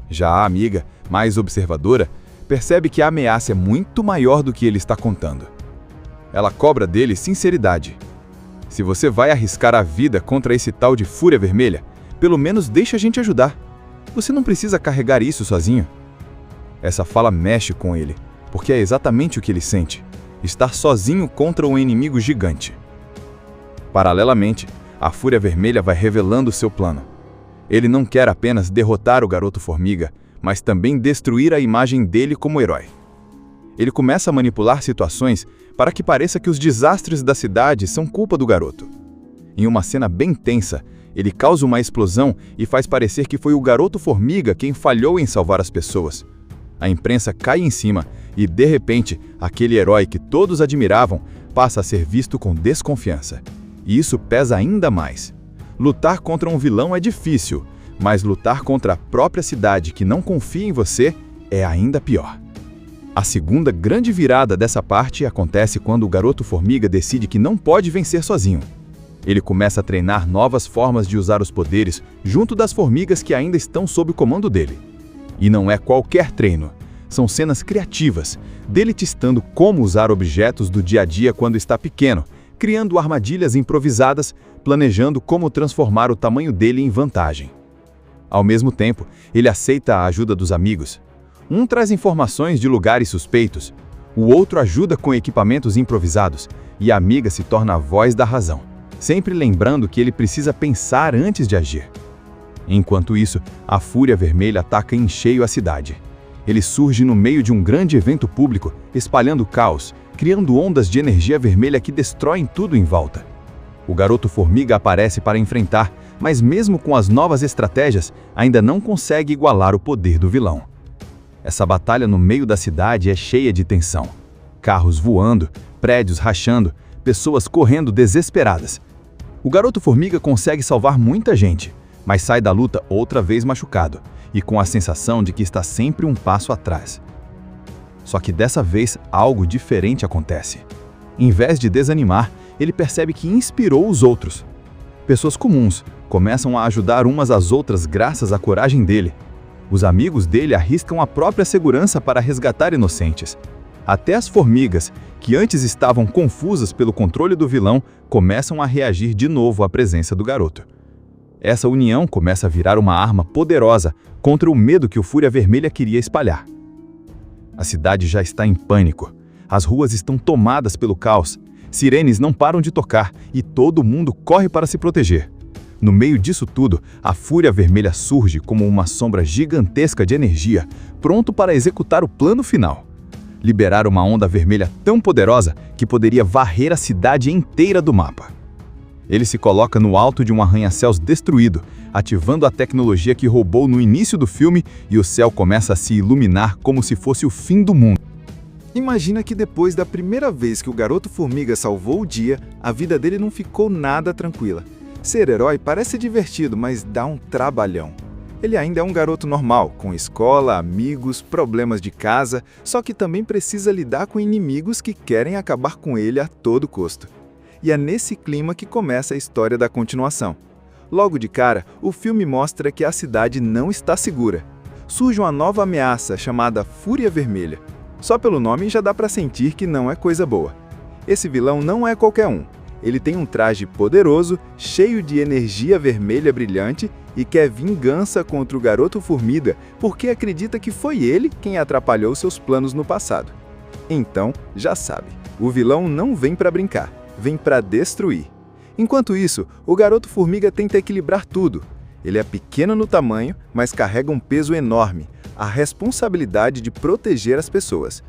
Já a amiga, mais observadora, percebe que a ameaça é muito maior do que ele está contando. Ela cobra dele sinceridade. Se você vai arriscar a vida contra esse tal de Fúria Vermelha, pelo menos deixa a gente ajudar. Você não precisa carregar isso sozinho. Essa fala mexe com ele, porque é exatamente o que ele sente: estar sozinho contra um inimigo gigante. Paralelamente, a Fúria Vermelha vai revelando seu plano. Ele não quer apenas derrotar o garoto formiga, mas também destruir a imagem dele como herói. Ele começa a manipular situações para que pareça que os desastres da cidade são culpa do garoto. Em uma cena bem tensa, ele causa uma explosão e faz parecer que foi o garoto formiga quem falhou em salvar as pessoas. A imprensa cai em cima e, de repente, aquele herói que todos admiravam passa a ser visto com desconfiança. E isso pesa ainda mais. Lutar contra um vilão é difícil, mas lutar contra a própria cidade que não confia em você é ainda pior. A segunda grande virada dessa parte acontece quando o garoto formiga decide que não pode vencer sozinho. Ele começa a treinar novas formas de usar os poderes junto das formigas que ainda estão sob o comando dele. E não é qualquer treino, são cenas criativas, dele testando como usar objetos do dia a dia quando está pequeno, criando armadilhas improvisadas, planejando como transformar o tamanho dele em vantagem. Ao mesmo tempo, ele aceita a ajuda dos amigos. Um traz informações de lugares suspeitos, o outro ajuda com equipamentos improvisados, e a amiga se torna a voz da razão, sempre lembrando que ele precisa pensar antes de agir. Enquanto isso, a Fúria Vermelha ataca em cheio a cidade. Ele surge no meio de um grande evento público, espalhando caos, criando ondas de energia vermelha que destroem tudo em volta. O garoto formiga aparece para enfrentar, mas mesmo com as novas estratégias, ainda não consegue igualar o poder do vilão. Essa batalha no meio da cidade é cheia de tensão. Carros voando, prédios rachando, pessoas correndo desesperadas. O Garoto-Formiga consegue salvar muita gente, mas sai da luta outra vez machucado e com a sensação de que está sempre um passo atrás. Só que dessa vez algo diferente acontece. Em vez de desanimar, ele percebe que inspirou os outros. Pessoas comuns começam a ajudar umas às outras graças à coragem dele. Os amigos dele arriscam a própria segurança para resgatar inocentes. Até as formigas, que antes estavam confusas pelo controle do vilão, começam a reagir de novo à presença do garoto. Essa união começa a virar uma arma poderosa contra o medo que o Fúria Vermelha queria espalhar. A cidade já está em pânico. As ruas estão tomadas pelo caos. Sirenes não param de tocar e todo mundo corre para se proteger. No meio disso tudo, a Fúria Vermelha surge como uma sombra gigantesca de energia, pronto para executar o plano final. Liberar uma onda vermelha tão poderosa que poderia varrer a cidade inteira do mapa. Ele se coloca no alto de um arranha-céus destruído, ativando a tecnologia que roubou no início do filme, e o céu começa a se iluminar como se fosse o fim do mundo. Imagina que depois da primeira vez que o Garoto-Formiga salvou o dia, a vida dele não ficou nada tranquila. Ser herói parece divertido, mas dá um trabalhão. Ele ainda é um garoto normal, com escola, amigos, problemas de casa, só que também precisa lidar com inimigos que querem acabar com ele a todo custo. E é nesse clima que começa a história da continuação. Logo de cara, o filme mostra que a cidade não está segura. Surge uma nova ameaça chamada Fúria Vermelha. Só pelo nome já dá para sentir que não é coisa boa. Esse vilão não é qualquer um. Ele tem um traje poderoso, cheio de energia vermelha brilhante e quer vingança contra o Garoto-Formiga porque acredita que foi ele quem atrapalhou seus planos no passado. Então, já sabe, o vilão não vem para brincar, vem para destruir. Enquanto isso, o Garoto-Formiga tenta equilibrar tudo. Ele é pequeno no tamanho, mas carrega um peso enorme, a responsabilidade de proteger as pessoas.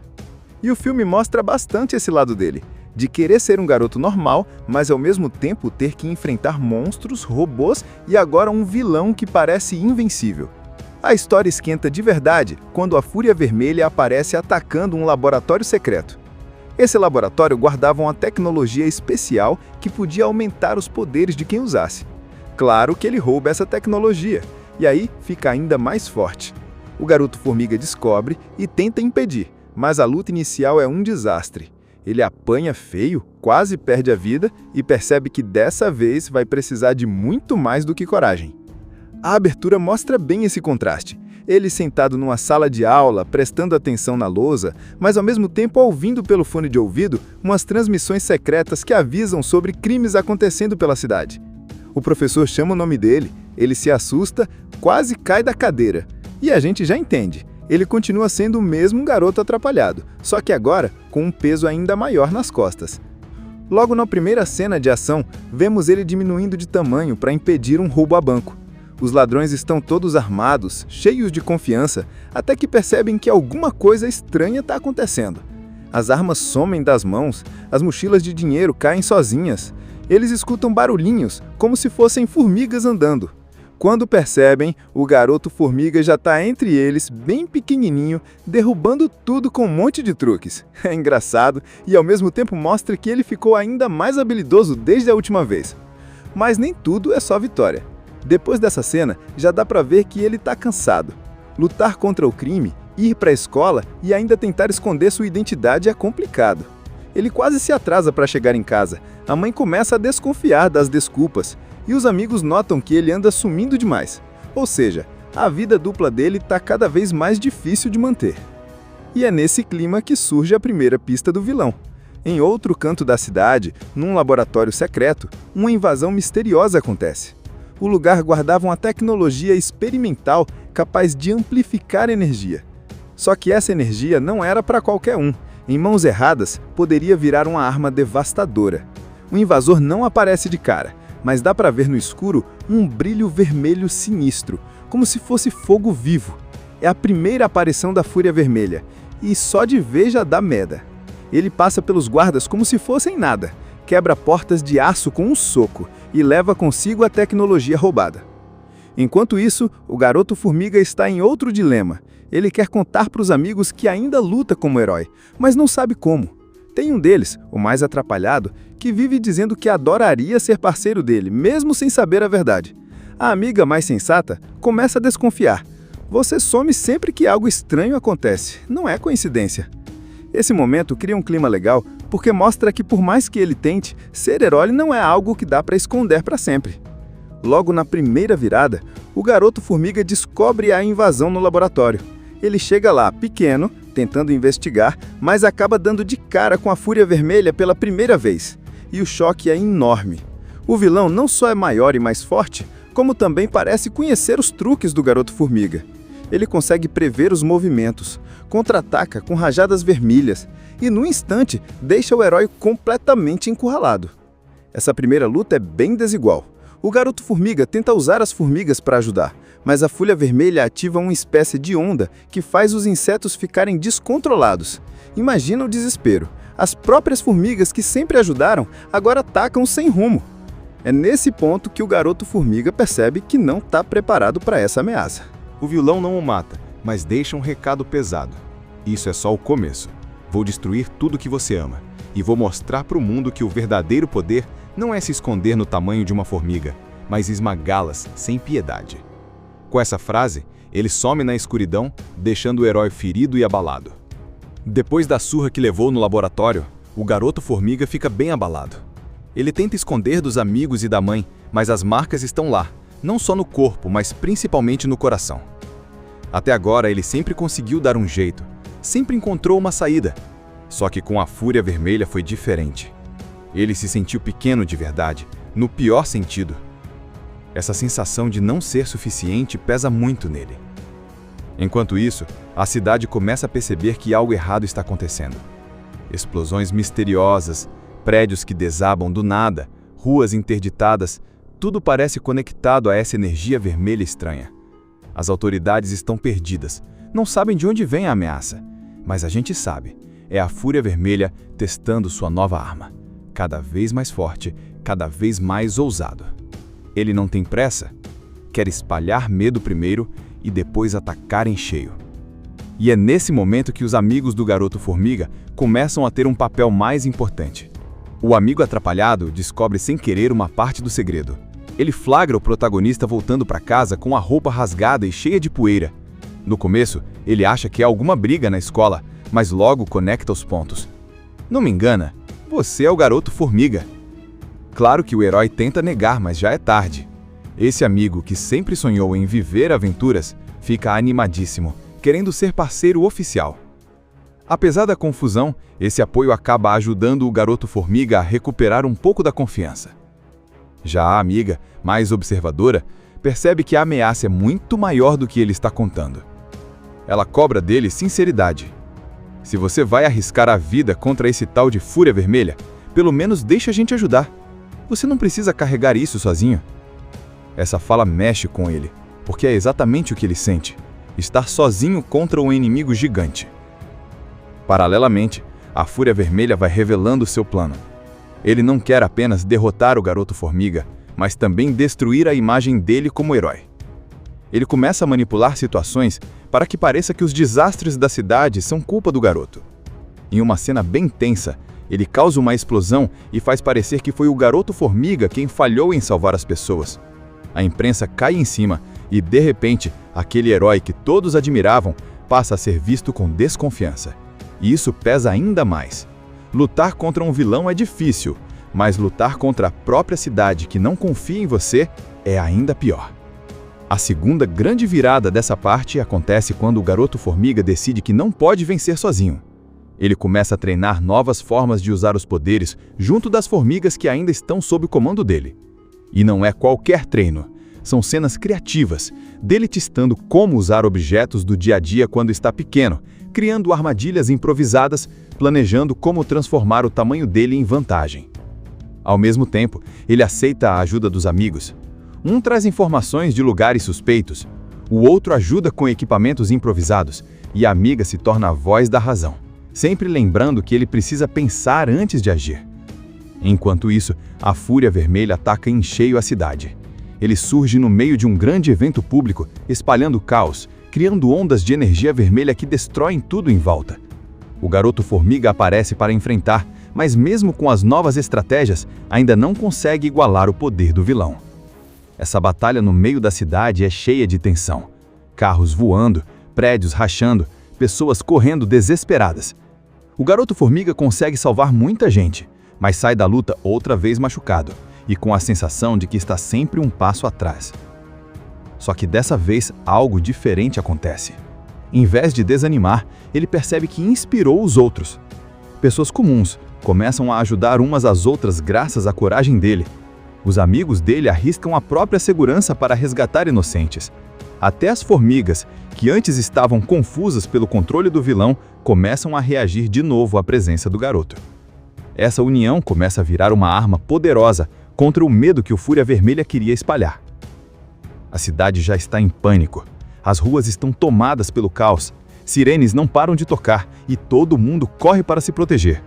E o filme mostra bastante esse lado dele, de querer ser um garoto normal, mas ao mesmo tempo ter que enfrentar monstros, robôs e agora um vilão que parece invencível. A história esquenta de verdade quando a Fúria Vermelha aparece atacando um laboratório secreto. Esse laboratório guardava uma tecnologia especial que podia aumentar os poderes de quem usasse. Claro que ele rouba essa tecnologia, e aí fica ainda mais forte. O Garoto-Formiga descobre e tenta impedir, mas a luta inicial é um desastre. Ele apanha feio, quase perde a vida e percebe que dessa vez vai precisar de muito mais do que coragem. A abertura mostra bem esse contraste. Ele sentado numa sala de aula, prestando atenção na lousa, mas ao mesmo tempo ouvindo pelo fone de ouvido umas transmissões secretas que avisam sobre crimes acontecendo pela cidade. O professor chama o nome dele, ele se assusta, quase cai da cadeira. E a gente já entende. Ele continua sendo o mesmo garoto atrapalhado, só que agora com um peso ainda maior nas costas. Logo na primeira cena de ação, vemos ele diminuindo de tamanho para impedir um roubo a banco. Os ladrões estão todos armados, cheios de confiança, até que percebem que alguma coisa estranha está acontecendo. As armas somem das mãos, as mochilas de dinheiro caem sozinhas. Eles escutam barulhinhos, como se fossem formigas andando. Quando percebem, o Garoto-Formiga já está entre eles, bem pequenininho, derrubando tudo com um monte de truques. É engraçado e ao mesmo tempo mostra que ele ficou ainda mais habilidoso desde a última vez. Mas nem tudo é só vitória. Depois dessa cena, já dá para ver que ele está cansado. Lutar contra o crime, ir para a escola e ainda tentar esconder sua identidade é complicado. Ele quase se atrasa para chegar em casa. A mãe começa a desconfiar das desculpas. E os amigos notam que ele anda sumindo demais. Ou seja, a vida dupla dele está cada vez mais difícil de manter. E é nesse clima que surge a primeira pista do vilão. Em outro canto da cidade, num laboratório secreto, uma invasão misteriosa acontece. O lugar guardava uma tecnologia experimental capaz de amplificar energia. Só que essa energia não era para qualquer um. Em mãos erradas, poderia virar uma arma devastadora. O invasor não aparece de cara, mas dá para ver no escuro um brilho vermelho sinistro, como se fosse fogo vivo. É a primeira aparição da Fúria Vermelha, e só de ver já dá merda. Ele passa pelos guardas como se fossem nada, quebra portas de aço com um soco, e leva consigo a tecnologia roubada. Enquanto isso, o garoto-formiga está em outro dilema. Ele quer contar para os amigos que ainda luta como herói, mas não sabe como. Tem um deles, o mais atrapalhado, que vive dizendo que adoraria ser parceiro dele, mesmo sem saber a verdade. A amiga mais sensata começa a desconfiar. Você some sempre que algo estranho acontece, não é coincidência. Esse momento cria um clima legal porque mostra que por mais que ele tente, ser herói não é algo que dá para esconder para sempre. Logo na primeira virada, o garoto-formiga descobre a invasão no laboratório. Ele chega lá pequeno, tentando investigar, mas acaba dando de cara com a Fúria Vermelha pela primeira vez. E o choque é enorme. O vilão não só é maior e mais forte, como também parece conhecer os truques do garoto-formiga. Ele consegue prever os movimentos, contra-ataca com rajadas vermelhas e, no instante, deixa o herói completamente encurralado. Essa primeira luta é bem desigual. O garoto-formiga tenta usar as formigas para ajudar, mas a Fúria Vermelha ativa uma espécie de onda que faz os insetos ficarem descontrolados. Imagina o desespero. As próprias formigas que sempre ajudaram agora atacam sem rumo. É nesse ponto que o garoto-formiga percebe que não está preparado para essa ameaça. O vilão não o mata, mas deixa um recado pesado. Isso é só o começo. Vou destruir tudo que você ama. E vou mostrar para o mundo que o verdadeiro poder não é se esconder no tamanho de uma formiga, mas esmagá-las sem piedade. Com essa frase, ele some na escuridão, deixando o herói ferido e abalado. Depois da surra que levou no laboratório, o garoto-formiga fica bem abalado. Ele tenta esconder dos amigos e da mãe, mas as marcas estão lá, não só no corpo, mas principalmente no coração. Até agora ele sempre conseguiu dar um jeito, sempre encontrou uma saída. Só que com a Fúria Vermelha foi diferente. Ele se sentiu pequeno de verdade, no pior sentido. Essa sensação de não ser suficiente pesa muito nele. Enquanto isso, a cidade começa a perceber que algo errado está acontecendo. Explosões misteriosas, prédios que desabam do nada, ruas interditadas, tudo parece conectado a essa energia vermelha estranha. As autoridades estão perdidas, não sabem de onde vem a ameaça. Mas a gente sabe, é a Fúria Vermelha testando sua nova arma. Cada vez mais forte, cada vez mais ousado. Ele não tem pressa, quer espalhar medo primeiro e depois atacar em cheio. E é nesse momento que os amigos do garoto-formiga começam a ter um papel mais importante. O amigo atrapalhado descobre sem querer uma parte do segredo. Ele flagra o protagonista voltando para casa com a roupa rasgada e cheia de poeira. No começo, ele acha que há alguma briga na escola, mas logo conecta os pontos. Não me engana, você é o garoto-formiga. Claro que o herói tenta negar, mas já é tarde. Esse amigo que sempre sonhou em viver aventuras fica animadíssimo, querendo ser parceiro oficial. Apesar da confusão, esse apoio acaba ajudando o garoto-formiga a recuperar um pouco da confiança. Já a amiga, mais observadora, percebe que a ameaça é muito maior do que ele está contando. Ela cobra dele sinceridade. Se você vai arriscar a vida contra esse tal de Fúria Vermelha, pelo menos deixa a gente ajudar. Você não precisa carregar isso sozinho. Essa fala mexe com ele, porque é exatamente o que ele sente: estar sozinho contra um inimigo gigante. Paralelamente, a Fúria Vermelha vai revelando seu plano. Ele não quer apenas derrotar o garoto-formiga, mas também destruir a imagem dele como herói. Ele começa a manipular situações para que pareça que os desastres da cidade são culpa do garoto. Em uma cena bem tensa, ele causa uma explosão e faz parecer que foi o garoto-formiga quem falhou em salvar as pessoas. A imprensa cai em cima e, de repente, aquele herói que todos admiravam passa a ser visto com desconfiança. E isso pesa ainda mais. Lutar contra um vilão é difícil, mas lutar contra a própria cidade que não confia em você é ainda pior. A segunda grande virada dessa parte acontece quando o garoto-formiga decide que não pode vencer sozinho. Ele começa a treinar novas formas de usar os poderes junto das formigas que ainda estão sob o comando dele. E não é qualquer treino, são cenas criativas, dele testando como usar objetos do dia a dia quando está pequeno, criando armadilhas improvisadas, planejando como transformar o tamanho dele em vantagem. Ao mesmo tempo, ele aceita a ajuda dos amigos. Um traz informações de lugares suspeitos, o outro ajuda com equipamentos improvisados, e a amiga se torna a voz da razão, sempre lembrando que ele precisa pensar antes de agir. Enquanto isso, a Fúria Vermelha ataca em cheio a cidade. Ele surge no meio de um grande evento público, espalhando caos, criando ondas de energia vermelha que destroem tudo em volta. O Garoto Formiga aparece para enfrentar, mas mesmo com as novas estratégias, ainda não consegue igualar o poder do vilão. Essa batalha no meio da cidade é cheia de tensão. Carros voando, prédios rachando, pessoas correndo desesperadas. O Garoto Formiga consegue salvar muita gente, mas sai da luta outra vez machucado e com a sensação de que está sempre um passo atrás. Só que dessa vez algo diferente acontece. Em vez de desanimar, ele percebe que inspirou os outros. Pessoas comuns começam a ajudar umas às outras graças à coragem dele. Os amigos dele arriscam a própria segurança para resgatar inocentes. Até as formigas, que antes estavam confusas pelo controle do vilão, começam a reagir de novo à presença do garoto. Essa união começa a virar uma arma poderosa contra o medo que o Fúria Vermelha queria espalhar. A cidade já está em pânico. As ruas estão tomadas pelo caos. Sirenes não param de tocar e todo mundo corre para se proteger.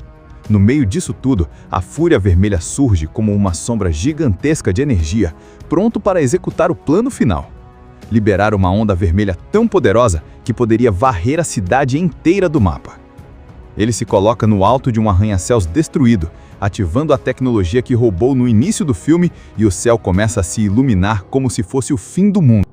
No meio disso tudo, a Fúria Vermelha surge como uma sombra gigantesca de energia, pronto para executar o plano final. Liberar uma onda vermelha tão poderosa que poderia varrer a cidade inteira do mapa. Ele se coloca no alto de um arranha-céus destruído, ativando a tecnologia que roubou no início do filme, e o céu começa a se iluminar como se fosse o fim do mundo.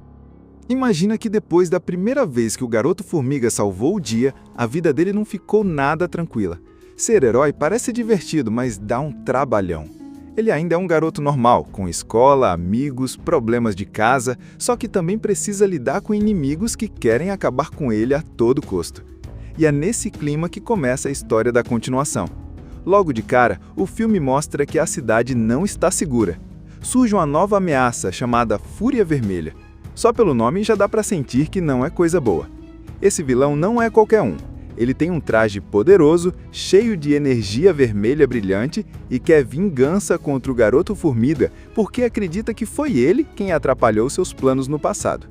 Imagina que depois da primeira vez que o Garoto Formiga salvou o dia, a vida dele não ficou nada tranquila. Ser herói parece divertido, mas dá um trabalhão. Ele ainda é um garoto normal, com escola, amigos, problemas de casa, só que também precisa lidar com inimigos que querem acabar com ele a todo custo. E é nesse clima que começa a história da continuação. Logo de cara, o filme mostra que a cidade não está segura. Surge uma nova ameaça chamada Fúria Vermelha. Só pelo nome já dá para sentir que não é coisa boa. Esse vilão não é qualquer um. Ele tem um traje poderoso, cheio de energia vermelha brilhante e quer vingança contra o Garoto Formiga porque acredita que foi ele quem atrapalhou seus planos no passado.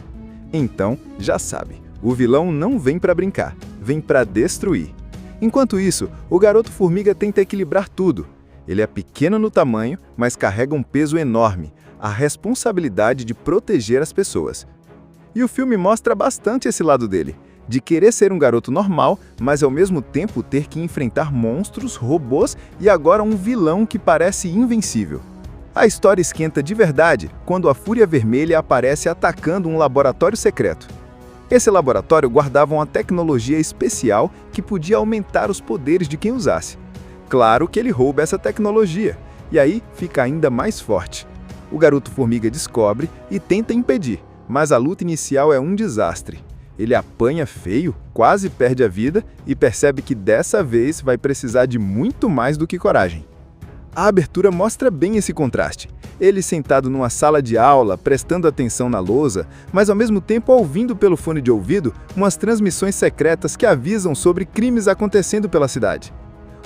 Então, já sabe, o vilão não vem para brincar, vem para destruir. Enquanto isso, o Garoto Formiga tenta equilibrar tudo. Ele é pequeno no tamanho, mas carrega um peso enorme, a responsabilidade de proteger as pessoas. E o filme mostra bastante esse lado dele, de querer ser um garoto normal, mas ao mesmo tempo ter que enfrentar monstros, robôs e agora um vilão que parece invencível. A história esquenta de verdade quando a Fúria Vermelha aparece atacando um laboratório secreto. Esse laboratório guardava uma tecnologia especial que podia aumentar os poderes de quem usasse. Claro que ele rouba essa tecnologia, e aí fica ainda mais forte. O Garoto Formiga descobre e tenta impedir, mas a luta inicial é um desastre. Ele apanha feio, quase perde a vida e percebe que dessa vez vai precisar de muito mais do que coragem. A abertura mostra bem esse contraste. Ele sentado numa sala de aula, prestando atenção na lousa, mas ao mesmo tempo ouvindo pelo fone de ouvido umas transmissões secretas que avisam sobre crimes acontecendo pela cidade.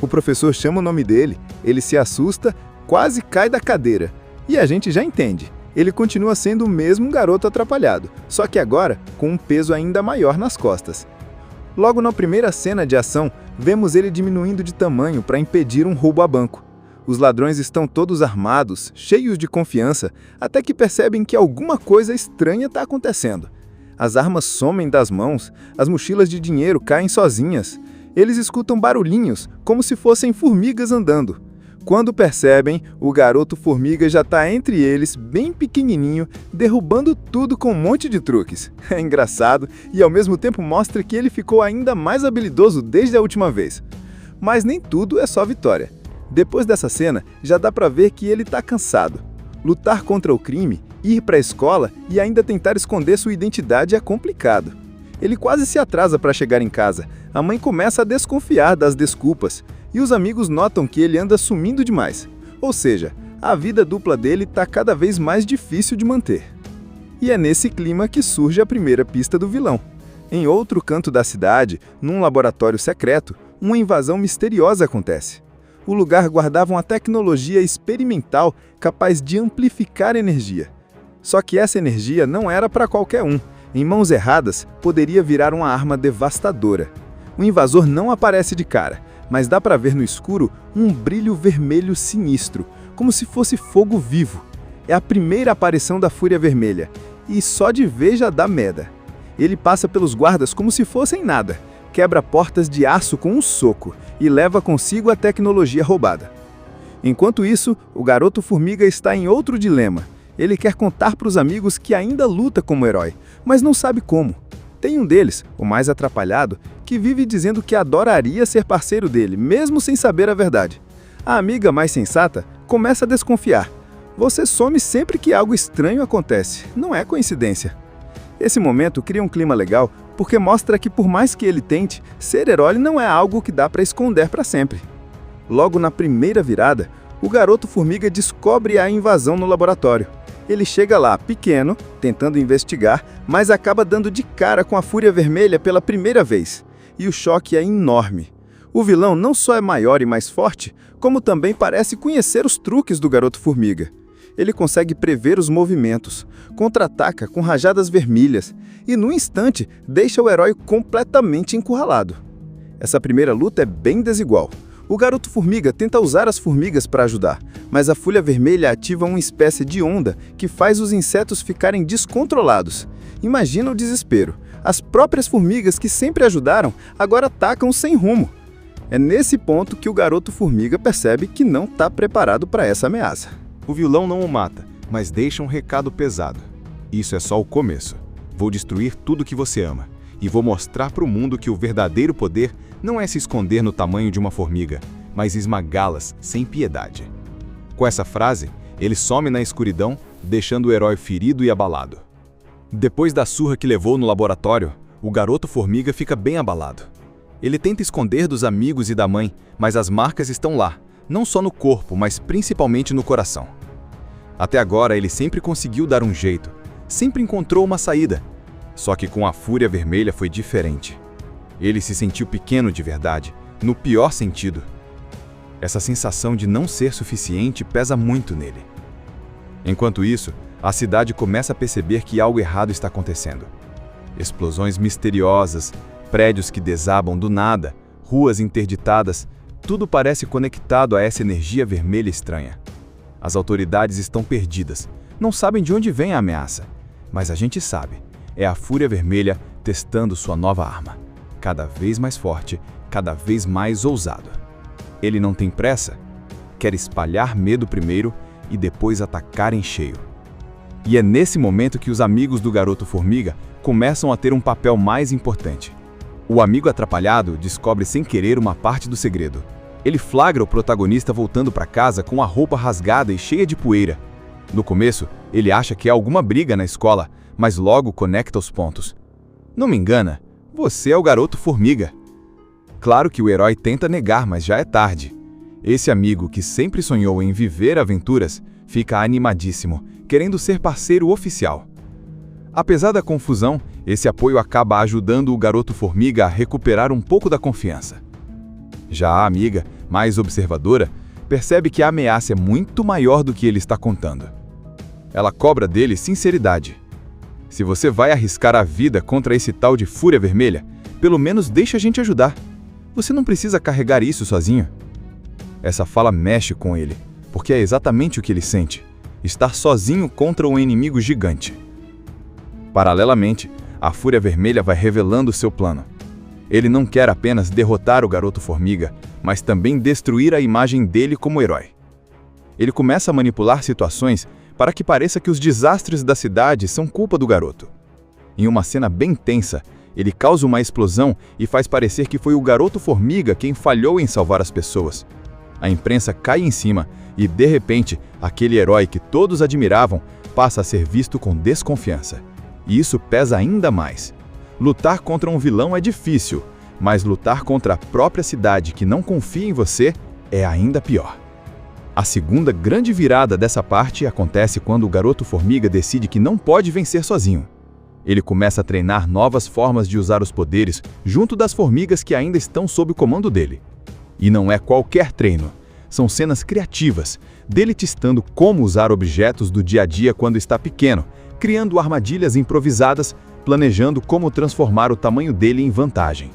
O professor chama o nome dele, ele se assusta, quase cai da cadeira. E a gente já entende. Ele continua sendo o mesmo garoto atrapalhado, só que agora com um peso ainda maior nas costas. Logo na primeira cena de ação, vemos ele diminuindo de tamanho para impedir um roubo a banco. Os ladrões estão todos armados, cheios de confiança, até que percebem que alguma coisa estranha está acontecendo. As armas somem das mãos, as mochilas de dinheiro caem sozinhas. Eles escutam barulhinhos, como se fossem formigas andando. Quando percebem, o Garoto Formiga já está entre eles, bem pequenininho, derrubando tudo com um monte de truques. É engraçado e ao mesmo tempo mostra que ele ficou ainda mais habilidoso desde a última vez. Mas nem tudo é só vitória. Depois dessa cena, já dá para ver que ele está cansado. Lutar contra o crime, ir para a escola e ainda tentar esconder sua identidade é complicado. Ele quase se atrasa para chegar em casa. A mãe começa a desconfiar das desculpas. E os amigos notam que ele anda sumindo demais. Ou seja, a vida dupla dele está cada vez mais difícil de manter. E é nesse clima que surge a primeira pista do vilão. Em outro canto da cidade, num laboratório secreto, uma invasão misteriosa acontece. O lugar guardava uma tecnologia experimental capaz de amplificar energia. Só que essa energia não era para qualquer um. Em mãos erradas, poderia virar uma arma devastadora. O invasor não aparece de cara, mas dá para ver no escuro um brilho vermelho sinistro, como se fosse fogo vivo. É a primeira aparição da Fúria Vermelha, e só de ver já dá merda. Ele passa pelos guardas como se fossem nada, quebra portas de aço com um soco e leva consigo a tecnologia roubada. Enquanto isso, o Garoto Formiga está em outro dilema. Ele quer contar para os amigos que ainda luta como herói, mas não sabe como. Tem um deles, o mais atrapalhado, que vive dizendo que adoraria ser parceiro dele, mesmo sem saber a verdade. A amiga mais sensata começa a desconfiar. Você some sempre que algo estranho acontece, não é coincidência. Esse momento cria um clima legal porque mostra que por mais que ele tente, ser herói não é algo que dá para esconder para sempre. Logo na primeira virada, o Garoto Formiga descobre a invasão no laboratório. Ele chega lá pequeno, tentando investigar, mas acaba dando de cara com a Fúria Vermelha pela primeira vez. E o choque é enorme. O vilão não só é maior e mais forte, como também parece conhecer os truques do Garoto Formiga. Ele consegue prever os movimentos, contra-ataca com rajadas vermelhas e, num instante, deixa o herói completamente encurralado. Essa primeira luta é bem desigual. O Garoto Formiga tenta usar as formigas para ajudar, mas a Fúria Vermelha ativa uma espécie de onda que faz os insetos ficarem descontrolados. Imagina o desespero. As próprias formigas que sempre ajudaram agora atacam sem rumo. É nesse ponto que o Garoto Formiga percebe que não está preparado para essa ameaça. O vilão não o mata, mas deixa um recado pesado. Isso é só o começo. Vou destruir tudo que você ama. E vou mostrar para o mundo que o verdadeiro poder não é se esconder no tamanho de uma formiga, mas esmagá-las sem piedade. Com essa frase, ele some na escuridão, deixando o herói ferido e abalado. Depois da surra que levou no laboratório, o Garoto Formiga fica bem abalado. Ele tenta esconder dos amigos e da mãe, mas as marcas estão lá, não só no corpo, mas principalmente no coração. Até agora ele sempre conseguiu dar um jeito, sempre encontrou uma saída. Só que com a Fúria Vermelha foi diferente. Ele se sentiu pequeno de verdade, no pior sentido. Essa sensação de não ser suficiente pesa muito nele. Enquanto isso, a cidade começa a perceber que algo errado está acontecendo. Explosões misteriosas, prédios que desabam do nada, ruas interditadas, tudo parece conectado a essa energia vermelha estranha. As autoridades estão perdidas, não sabem de onde vem a ameaça, mas a gente sabe. É a Fúria Vermelha testando sua nova arma. Cada vez mais forte, cada vez mais ousado. Ele não tem pressa, quer espalhar medo primeiro e depois atacar em cheio. E é nesse momento que os amigos do Garoto Formiga começam a ter um papel mais importante. O amigo atrapalhado descobre sem querer uma parte do segredo. Ele flagra o protagonista voltando para casa com a roupa rasgada e cheia de poeira. No começo, ele acha que é alguma briga na escola, mas logo conecta os pontos. Não me engana, você é o Garoto Formiga. Claro que o herói tenta negar, mas já é tarde. Esse amigo que sempre sonhou em viver aventuras fica animadíssimo, querendo ser parceiro oficial. Apesar da confusão, esse apoio acaba ajudando o Garoto Formiga a recuperar um pouco da confiança. Já a amiga, mais observadora, percebe que a ameaça é muito maior do que ele está contando. Ela cobra dele sinceridade. Se você vai arriscar a vida contra esse tal de Fúria Vermelha, pelo menos deixa a gente ajudar. Você não precisa carregar isso sozinho. Essa fala mexe com ele, porque é exatamente o que ele sente: estar sozinho contra um inimigo gigante. Paralelamente, a Fúria Vermelha vai revelando seu plano. Ele não quer apenas derrotar o Garoto Formiga, mas também destruir a imagem dele como herói. Ele começa a manipular situações para que pareça que os desastres da cidade são culpa do garoto. Em uma cena bem tensa, ele causa uma explosão e faz parecer que foi o Garoto Formiga quem falhou em salvar as pessoas. A imprensa cai em cima e, de repente, aquele herói que todos admiravam passa a ser visto com desconfiança. E isso pesa ainda mais. Lutar contra um vilão é difícil, mas lutar contra a própria cidade que não confia em você é ainda pior. A segunda grande virada dessa parte acontece quando o Garoto Formiga decide que não pode vencer sozinho. Ele começa a treinar novas formas de usar os poderes junto das formigas que ainda estão sob o comando dele. E não é qualquer treino, são cenas criativas, dele testando como usar objetos do dia a dia quando está pequeno, criando armadilhas improvisadas, planejando como transformar o tamanho dele em vantagem.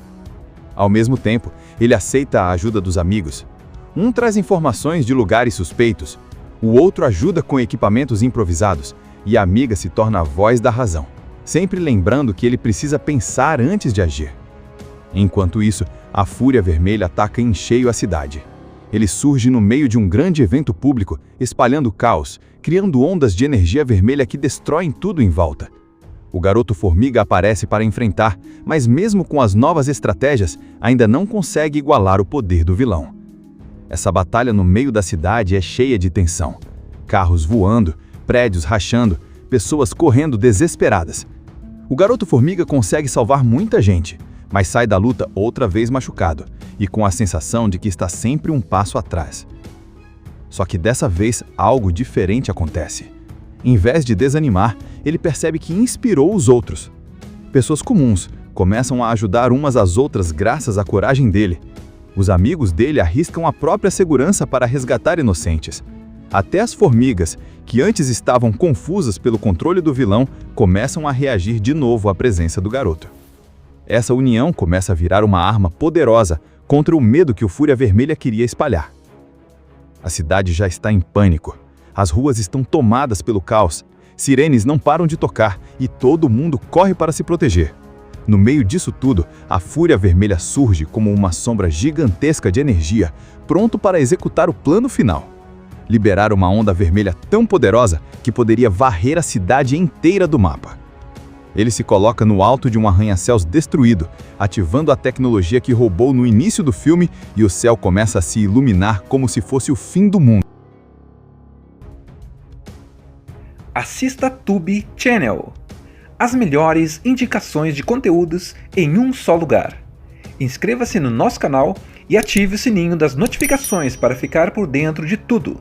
Ao mesmo tempo, ele aceita a ajuda dos amigos. Um traz informações de lugares suspeitos, o outro ajuda com equipamentos improvisados, e a amiga se torna a voz da razão, sempre lembrando que ele precisa pensar antes de agir. Enquanto isso, a Fúria Vermelha ataca em cheio a cidade. Ele surge no meio de um grande evento público, espalhando caos, criando ondas de energia vermelha que destroem tudo em volta. O Garoto Formiga aparece para enfrentar, mas mesmo com as novas estratégias, ainda não consegue igualar o poder do vilão. Essa batalha no meio da cidade é cheia de tensão. Carros voando, prédios rachando, pessoas correndo desesperadas. O Garoto Formiga consegue salvar muita gente, mas sai da luta outra vez machucado e com a sensação de que está sempre um passo atrás. Só que dessa vez algo diferente acontece. Em vez de desanimar, ele percebe que inspirou os outros. Pessoas comuns começam a ajudar umas às outras graças à coragem dele. Os amigos dele arriscam a própria segurança para resgatar inocentes. Até as formigas, que antes estavam confusas pelo controle do vilão, começam a reagir de novo à presença do garoto. Essa união começa a virar uma arma poderosa contra o medo que o Fúria Vermelha queria espalhar. A cidade já está em pânico. As ruas estão tomadas pelo caos. Sirenes não param de tocar e todo mundo corre para se proteger. No meio disso tudo, a Fúria Vermelha surge como uma sombra gigantesca de energia, pronto para executar o plano final. Liberar uma onda vermelha tão poderosa que poderia varrer a cidade inteira do mapa. Ele se coloca no alto de um arranha-céus destruído, ativando a tecnologia que roubou no início do filme, e o céu começa a se iluminar como se fosse o fim do mundo. Assista Tube Channel. As melhores indicações de conteúdos em um só lugar. Inscreva-se no nosso canal e ative o sininho das notificações para ficar por dentro de tudo.